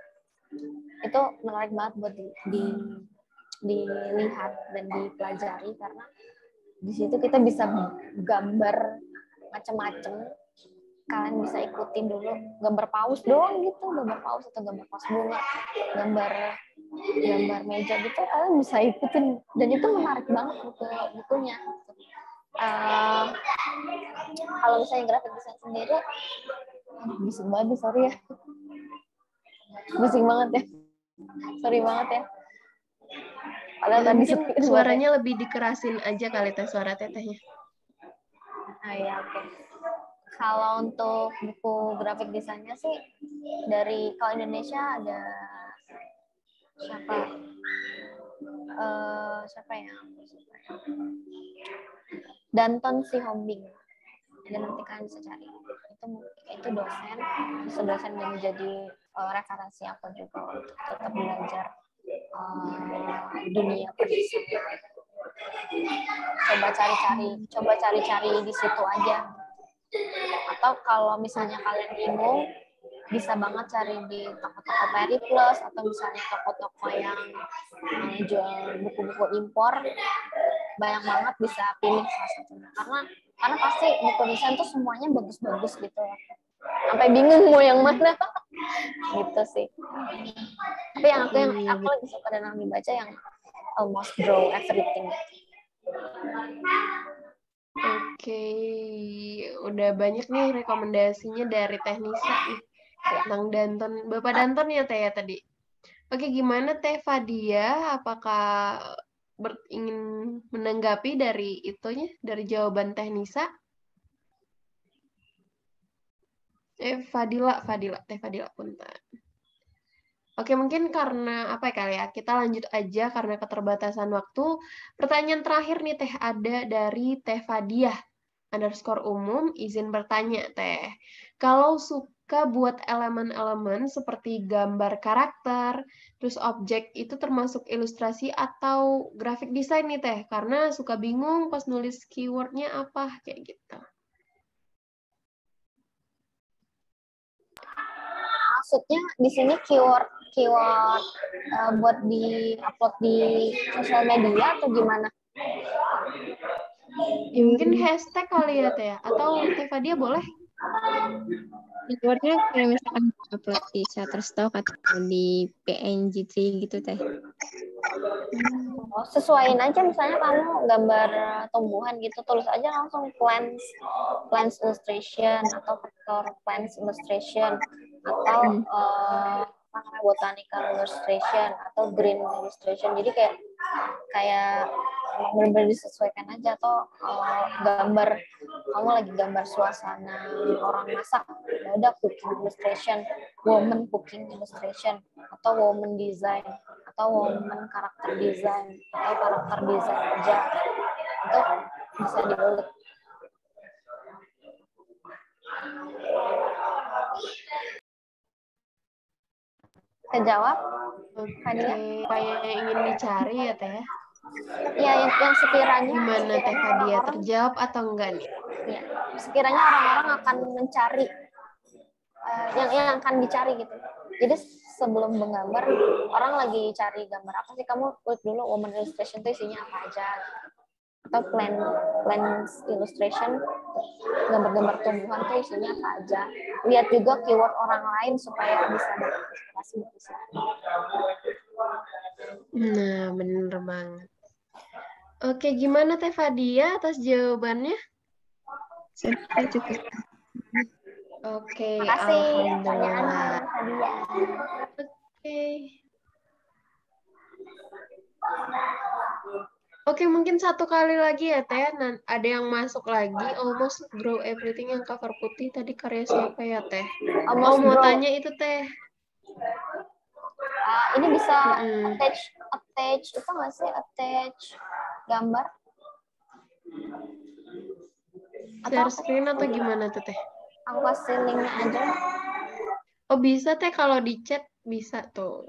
Itu menarik banget buat dilihat dan dipelajari, karena di situ kita bisa gambar macam-macam. Kalian bisa ikutin dulu gambar paus doang gitu, gambar paus atau gambar paus bunga, gambar meja gitu, kalian bisa ikutin, dan itu menarik banget bukunya. Kalau misalnya grafik desain sendiri, bising banget, sorry ya, bising banget ya, sorry banget ya. Padahal Ya, tadi mungkin suaranya lebih dikerasin aja kali Teh, suara Tetehnya. Ya, oke. Kalau untuk buku grafik desainnya sih, dari kalau Indonesia ada siapa ya? Danton Sihombing. Dan nanti kalian bisa cari. Itu dosen yang menjadi referensi aku juga untuk tetap belajar dunia perdesain. Coba cari-cari di situ aja. Atau kalau misalnya kalian bingung, bisa banget cari di toko-toko Periplus atau misalnya toko-toko yang jual buku-buku impor. Banyak banget, bisa pilih salah satunya. Karena pasti buku desain tuh semuanya bagus-bagus gitu ya. Sampai bingung mau yang mana. Gitu sih. Tapi yang aku lagi suka dan lagi baca yang Almost Draw Everything. Oke, udah banyak nih rekomendasinya dari Teh Nisa nih tentang Danton. Bapak Danton ya Teh ya tadi. Oke, gimana Teh Fadia? Apakah ingin menanggapi dari itunya, dari jawaban Teh Nisa? Teh Fadila punten. Oke, mungkin karena apa ya kali ya, kita lanjut aja karena keterbatasan waktu. Pertanyaan terakhir nih Teh, ada dari Teh Fadiah _umum, izin bertanya Teh. Kalau suka buat elemen-elemen seperti gambar karakter, terus objek, itu termasuk ilustrasi atau grafik desain nih Teh? Karena suka bingung pas nulis keywordnya apa, kayak gitu. Maksudnya di sini keyword keyword buat di-upload di sosial media atau gimana? Ya, mungkin hashtag kali ya Teh, atau Teh Fadia boleh? Keywordnya kayak misalkan upload di Shutterstock atau di PNG3 gitu Teh. Sesuaiin aja, misalnya kamu gambar tumbuhan gitu, tulis aja langsung plants illustration atau vector plants illustration atau botanical illustration atau green illustration. Jadi kayak benar-benar disesuaikan aja. Atau gambar kamu lagi gambar suasana orang masak, ya udah cooking illustration, woman cooking illustration, atau woman design, atau woman karakter design, atau karakter design aja. Itu bisa diulik. Kejawab? Oke, apa yang ingin dicari ya Teh? Ya, yang sekiranya Gimana Teh Fadia, terjawab atau enggak nih? Ya, sekiranya orang-orang akan mencari yang akan dicari gitu. Jadi sebelum menggambar, orang lagi cari gambar apa sih, kamu lihat dulu woman illustration itu isinya apa aja, atau plants illustration, gambar-gambar tumbuhan itu isinya apa aja. Lihat juga keyword orang lain supaya bisa inspirasi dari situ. Nah, bener banget. Oke, gimana Teh Fadia atas jawabannya? Saya cukup. Oke, Makasih alhamdulillah. pertanyaannya, Oke. Oke, mungkin satu kali lagi ya Teh. Ada yang masuk lagi. Almost Grow Everything yang cover putih tadi karya siapa ya Teh? Almost mau Grow. tanya itu Teh. Ini bisa attach itu nggak sih, attach gambar? Share screen atau gimana tuh Teh? Aku kasih linknya aja. Oh bisa Teh, kalau di chat bisa tuh.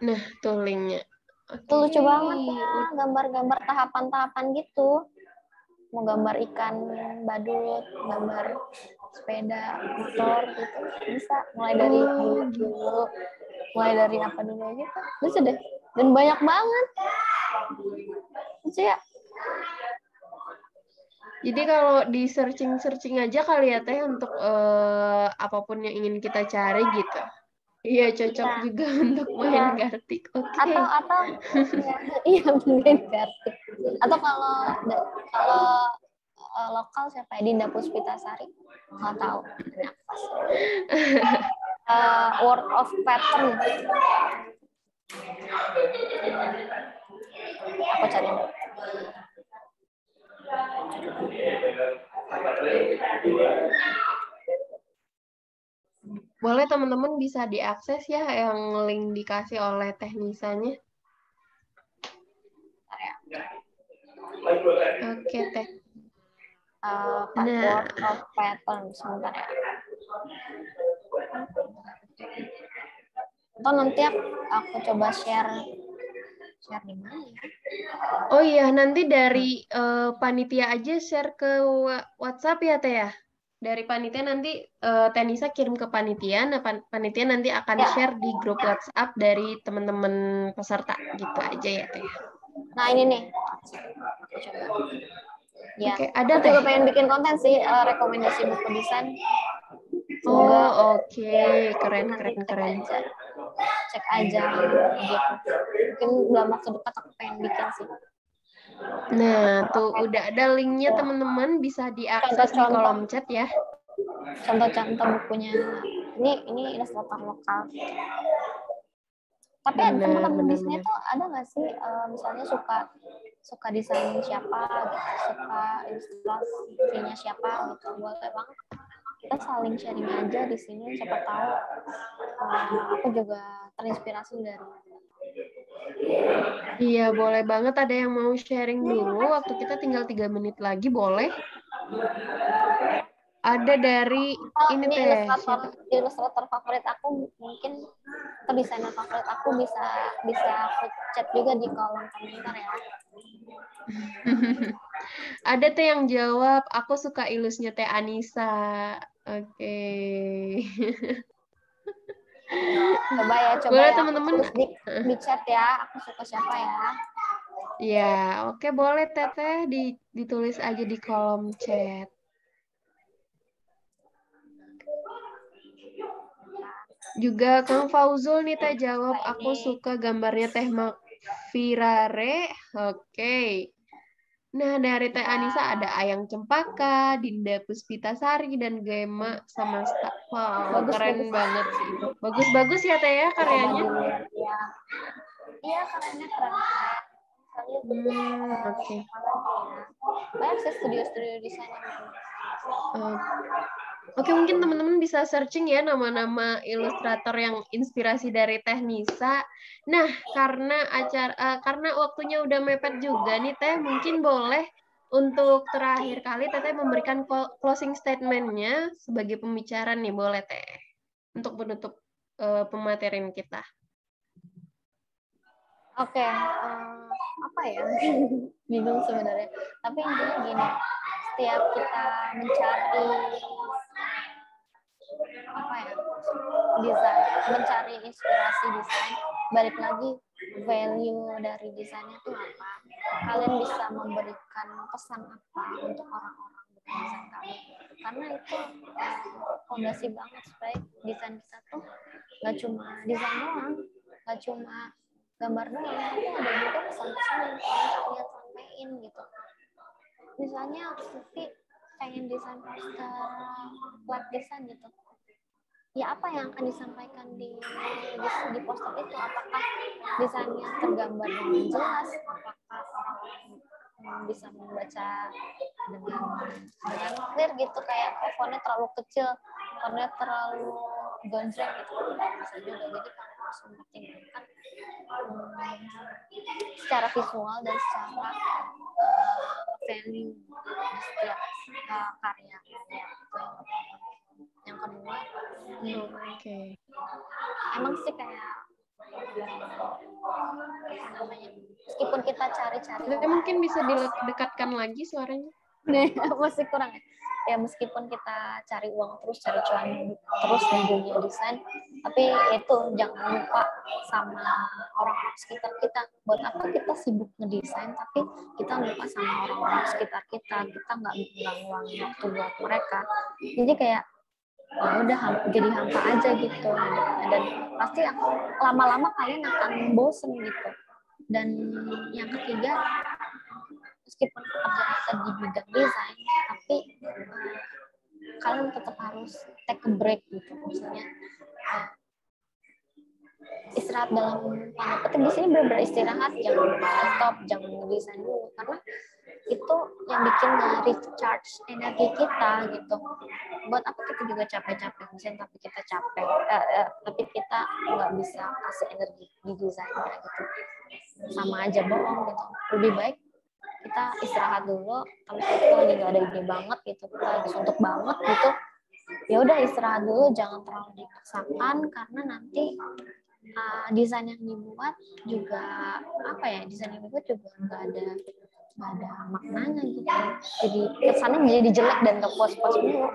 Nah tuh linknya. Itu lucu banget ya, gambar-gambar tahapan-tahapan gitu. Mau gambar ikan badut, gambar sepeda motor gitu, bisa. Mulai dari dulu, mulai dari apa dulu gitu. Lucu deh. Dan banyak banget. Lucu ya. Jadi kalau di searching aja kali ya Teh untuk apapun yang ingin kita cari gitu. Iya cocok juga untuk main Gartic. Oke. Atau iya main Gartic. Atau kalau lokal siapa ya? Dinda Puspitasari, nggak tahu. Word of Pattern. Aku cari dulu. Boleh teman-teman bisa diakses ya yang link dikasih oleh teknisanya. Oke Teh. Word of Pattern, sebentar ya. Atau nanti aku coba share di mana ya? Oh iya, nanti dari panitia aja share ke WhatsApp ya Teh ya. Dari panitia nanti Tenisa kirim ke panitia, nah panitia nanti akan share di grup WhatsApp dari teman-teman peserta gitu aja ya Teh. Nah ini nih. Coba. Ya, Oke, ada aku juga pengen bikin konten sih, rekomendasi buku desain. Oh oke, keren. Cek aja gitu. Mungkin dalam waktu dekat aku pengen bikin sih. Nah, tuh udah ada linknya teman-teman, bisa diakses di kolom chat ya. Contoh-contoh bukunya. Ini ilustrator lokal. Tapi teman-teman di sini tuh ada nggak sih misalnya suka desain siapa gitu, suka ilustrasinya siapa gitu, boleh banget kita saling sharing aja di sini, siapa tahu aku juga terinspirasi dari. Iya boleh banget, ada yang mau sharing dulu, waktu kita tinggal 3 menit lagi, boleh? Ada dari ini Teh, ilustrator favorit aku mungkin, atau desainer favorit aku bisa aku chat juga di kolom komentar ya. Ada Teh yang jawab, aku suka ilusnya Teh Anissa. Oke. Coba ya, coba Boleh ya. teman-teman. Terus di chat ya, aku suka siapa ya. Ya, oke boleh Teteh ditulis aja di kolom chat. Juga Kang Fauzul nih Teh jawab, aku suka gambarnya Teh Makfirare. Oke. Nah, dari Teh Anissa ada Ayang Cempaka, Dinda Puspitasari, dan Gema Samasta. Wow, keren banget sih itu. Bagus-bagus ya Teh ya karyanya. Iya, karyanya keren. Oke. Banyak sih studio-studio desain. Oke, mungkin teman-teman bisa searching ya nama-nama ilustrator yang inspirasi dari Teh Nisa. Nah, karena waktunya udah mepet juga nih Teh, mungkin boleh untuk terakhir kali Teteh memberikan closing statement-nya sebagai pembicaraan nih, boleh Teh. Untuk menutup pematerian kita. Oke, apa ya? Bingung sebenarnya. Tapi intinya gini, setiap kita mencari inspirasi desain, balik lagi value dari desainnya itu apa? Kalian bisa memberikan pesan apa untuk orang-orang dengan desain kalian? Karena itu fondasi banget supaya desain kita tuh nggak cuma desain doang, nggak cuma gambar doang, tapi ada juga pesan-pesan yang kalian sampaikan gitu. Misalnya Siti pengen desain poster live design gitu, ya apa yang akan disampaikan di poster itu? Apakah desainnya tergambar dengan jelas? Apakah orang bisa membaca dengan clear gitu, kayak fontnya terlalu kecil, fontnya terlalu gonjreng gitu, bisa juga. Jadi kan harus mempertimbangkan secara visual dan secara value di setiap karya. Yang kedua, emang sih kayak meskipun kita cari-cari, mungkin bisa didekatkan lagi suaranya. Masih kurang ya, meskipun kita cari uang terus, cari cuan terus di dunia desain, tapi itu jangan lupa sama orang-orang sekitar kita. Buat apa kita sibuk ngedesain tapi kita lupa sama orang-orang sekitar kita nggak ngeluangin waktu buat mereka. Jadi kayak udah jadi hampa aja gitu, dan pasti lama-lama kalian akan bosen gitu. Dan yang ketiga, meskipun pekerjaan kita di bidang desain, tapi kalian tetap harus take a break gitu, maksudnya istirahat dalam tanda petik. Di sini benar-benar istirahat, jangan laptop, jangan ngedesain dulu, karena itu yang bikin nge-recharge energi kita gitu. Buat apa kita juga capek-capek desain tapi kita capek, tapi kita nggak bisa kasih energi di desainnya gitu, sama aja bohong gitu. Lebih baik kita istirahat dulu. Kalau kita lagi nggak ada ide banget gitu, kita lagi suntuk banget gitu, ya udah istirahat dulu, jangan terlalu dipaksakan, karena nanti desain yang dibuat juga nggak ada maknanya gitu. Jadi kesannya jadi jelek dan nggak puas-puas dulu,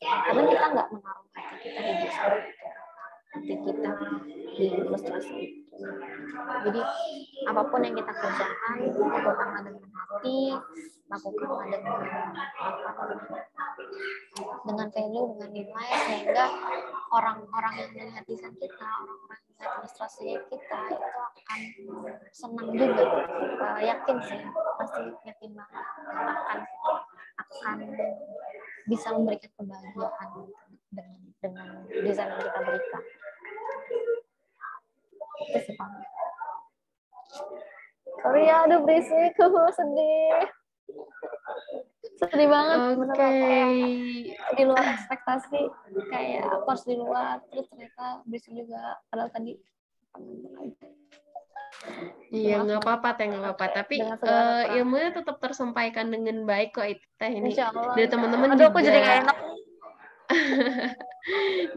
karena kita nggak menaruh hati kita di desain, hati kita di ilustrasi. Jadi apapun yang kita kerjakan, lakukanlah dengan hati, lakukanlah dengan value, dengan nilai, sehingga orang-orang yang melihat desain kita, orang-orang yang melihat ilustrasi kita itu akan senang juga. Yakin sih, pasti yakin banget akan bisa memberikan kebahagiaan dengan desain yang kita berikan. Itu sih Pak. Sorry ya, aduh berisik, sedih banget. Di luar ekspektasi, kayak aku harus di luar, terus ternyata berisik juga, padahal tadi iya, nggak apa-apa Teh, nggak apa-apa. Tapi ilmunya tetap tersampaikan dengan baik kok itu Teh ini. Dari teman-teman juga. Aku jadi nggak enak.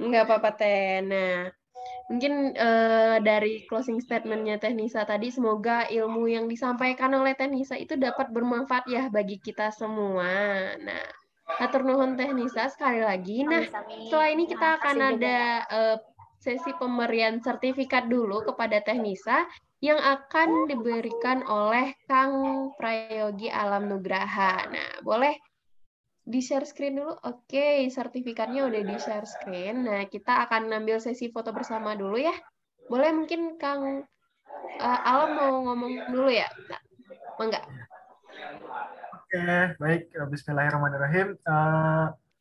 Nggak apa-apa Teh. Nah, mungkin dari closing statement-nya Teh Nisa tadi, semoga ilmu yang disampaikan oleh Teh Nisa itu dapat bermanfaat ya bagi kita semua. Nah, hatur nuhun Teh Nisa sekali lagi. Nah, setelah ini kita akan ada sesi pemberian sertifikat dulu kepada Teh Nisa yang akan diberikan oleh Kang Prayogi Alam Nugraha. Nah, boleh di-share screen dulu? Oke, sertifikatnya udah di-share screen. Nah, kita akan ambil sesi foto bersama dulu ya. Boleh mungkin Kang Alam mau ngomong dulu ya? Nah, enggak. Oke, baik. Bismillahirrahmanirrahim.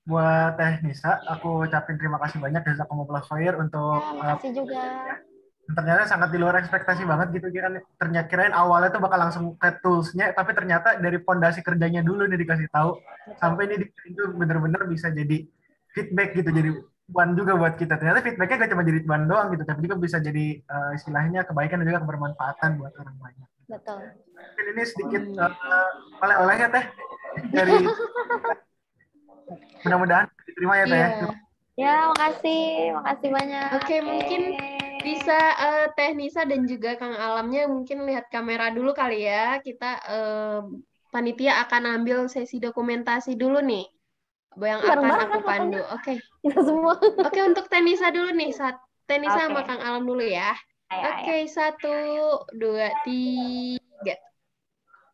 Buat Teh Nisa, aku ucapin terima kasih banyak jazakumullah khair untuk Makasih juga. ternyata sangat di luar ekspektasi banget gitu kan. Ternyata kirain awalnya tuh bakal langsung ke tools-nya, tapi ternyata dari pondasi kerjanya dulu nih dikasih tahu sampai ini itu bener-bener bisa jadi feedback gitu, jadi cuan juga buat kita. Ternyata feedbacknya gak cuma jadi cuan doang gitu, tapi juga bisa jadi istilahnya kebaikan dan juga kebermanfaatan buat orang banyak. Betul. Mungkin ini sedikit oleh-olehnya Teh dari mudah-mudahan diterima ya Teh. Iya. Ya, makasih banyak. Oke, mungkin bisa Teh Nisa dan juga Kang Alamnya mungkin lihat kamera dulu kali ya. Kita panitia akan ambil sesi dokumentasi dulu nih yang akan aku pandu. Oke. Kita semua. Oke, untuk Teh Nisa dulu nih. Teh Nisa sama Oke. Kang Alam dulu ya. Oke, 1, 2, 3.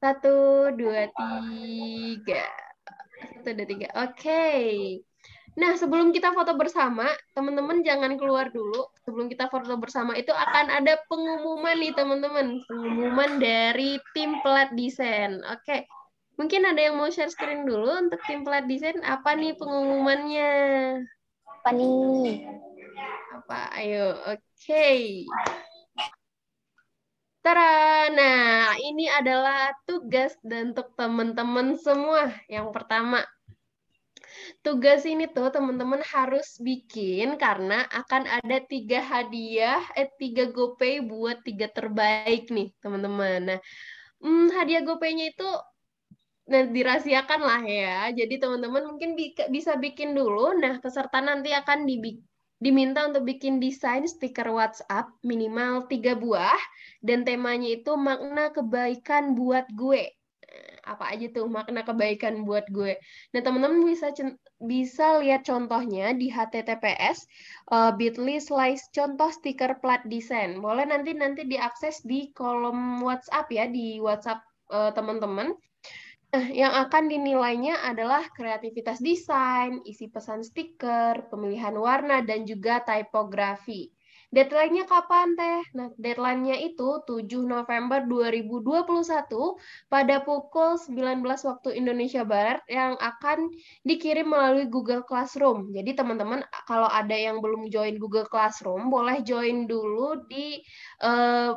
1, 2, 3. 1, 2, 3. Oke. Nah, sebelum kita foto bersama, teman-teman jangan keluar dulu. Sebelum kita foto bersama itu akan ada pengumuman nih, teman-teman. Pengumuman dari tim Plat Desain. Oke. Mungkin ada yang mau share screen dulu untuk tim Plat Desain. Apa nih pengumumannya? Apa nih? Apa? Ayo. Oke. Tara, nah ini adalah tugas dan untuk teman-teman semua. Yang pertama, tugas ini tuh teman-teman harus bikin karena akan ada 3 hadiah, 3 GoPay buat 3 terbaik nih teman-teman. Nah, hadiah GoPay-nya itu dirahasiakan lah ya. Jadi teman-teman mungkin bisa bikin dulu. Nah, peserta nanti akan diminta untuk bikin desain stiker WhatsApp minimal 3 buah dan temanya itu makna kebaikan buat gue. Apa aja tuh makna kebaikan buat gue. Nah, teman-teman bisa lihat contohnya di https bit.ly/contoh stiker plat desain. Boleh nanti diakses di kolom WhatsApp ya, di WhatsApp teman-teman. Nah, yang akan dinilainya adalah kreativitas desain, isi pesan stiker, pemilihan warna, dan juga tipografi. Deadline-nya kapan, Teh? Nah, deadline-nya itu 7 November 2021 pada pukul 19 waktu Indonesia Barat yang akan dikirim melalui Google Classroom. Jadi, teman-teman, kalau ada yang belum join Google Classroom, boleh join dulu di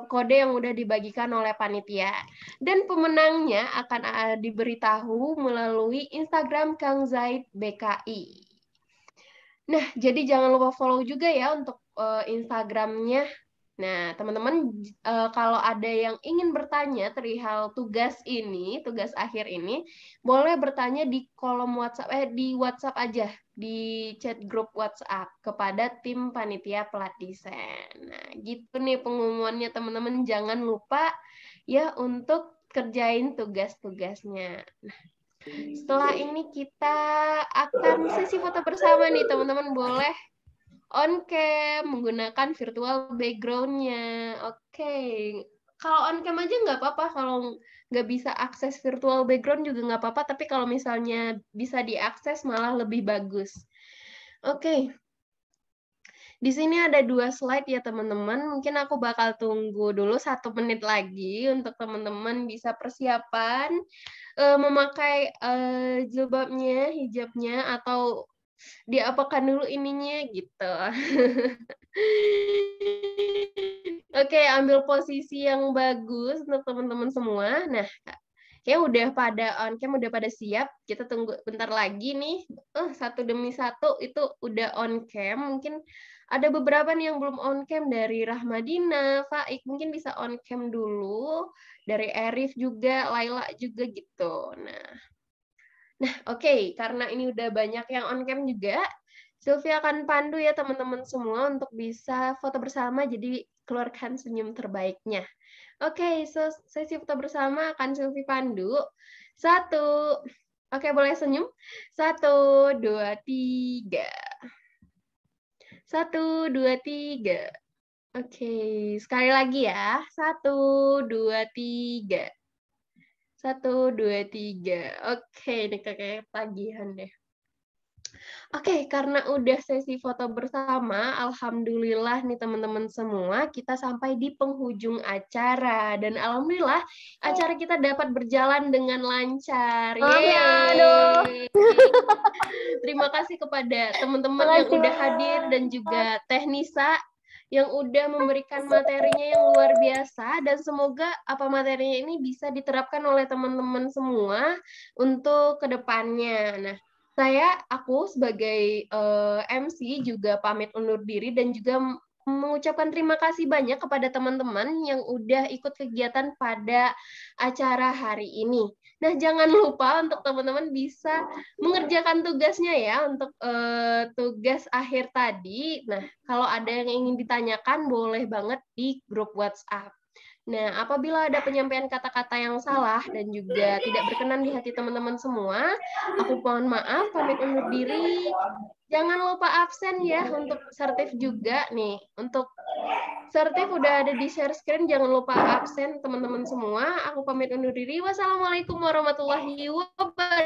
kode yang udah dibagikan oleh panitia. Dan pemenangnya akan diberitahu melalui Instagram Kang Zaid BKI. Nah, jadi jangan lupa follow juga ya untuk Instagramnya. Nah, teman-teman, kalau ada yang ingin bertanya perihal tugas ini, tugas akhir ini, boleh bertanya di kolom WhatsApp, di WhatsApp aja, di chat grup WhatsApp kepada tim panitia Plat Desain. Nah, gitu nih pengumumannya teman-teman. Jangan lupa ya untuk kerjain tugas-tugasnya. Nah, setelah ini kita akan sesi foto bersama nih teman-teman. Boleh on cam menggunakan virtual background-nya. Oke. Kalau on cam aja nggak apa-apa. Kalau nggak bisa akses virtual background juga nggak apa-apa. Tapi kalau misalnya bisa diakses malah lebih bagus. Oke. Di sini ada 2 slide ya teman-teman. Mungkin aku bakal tunggu dulu 1 menit lagi untuk teman-teman bisa persiapan memakai jilbabnya, hijabnya, atau diapakan dulu ininya gitu. Oke, ambil posisi yang bagus untuk teman-teman semua. Nah, ya udah pada on cam, udah pada siap. Kita tunggu bentar lagi nih. Satu demi satu itu udah on cam. Mungkin ada beberapa nih yang belum on cam, dari Rahmadina, Faik mungkin bisa on cam dulu. Dari Arif juga, Laila juga gitu. Nah, oke. Karena ini udah banyak yang on cam juga, Sylvia akan pandu ya teman-teman semua untuk bisa foto bersama, jadi keluarkan senyum terbaiknya. Oke, sesi foto bersama akan Sylvie pandu. 1, oke boleh senyum. 1, 2, 3. 1, 2, 3. Oke, sekali lagi ya. 1, 2, 3. 1, 2, 3. Oke, ini kayak tagihan deh. Oke, karena udah sesi foto bersama, alhamdulillah nih teman-teman semua, kita sampai di penghujung acara. Dan alhamdulillah, acara kita dapat berjalan dengan lancar. Yeay! Terima kasih kepada teman-teman yang udah hadir dan juga Teknisa yang udah memberikan materinya yang luar biasa, dan semoga apa materinya ini bisa diterapkan oleh teman-teman semua untuk kedepannya. Nah, aku sebagai MC juga pamit undur diri dan juga mengucapkan terima kasih banyak kepada teman-teman yang udah ikut kegiatan pada acara hari ini. Nah, jangan lupa untuk teman-teman bisa mengerjakan tugasnya ya untuk tugas akhir tadi. Nah, kalau ada yang ingin ditanyakan boleh banget di grup WhatsApp. Nah, apabila ada penyampaian kata-kata yang salah dan juga tidak berkenan di hati teman-teman semua, aku mohon maaf, pamit undur diri. Jangan lupa absen ya untuk sertif juga nih. Untuk sertif udah ada di share screen, jangan lupa absen teman-teman semua. Aku pamit undur diri. Wassalamualaikum warahmatullahi wabarakatuh.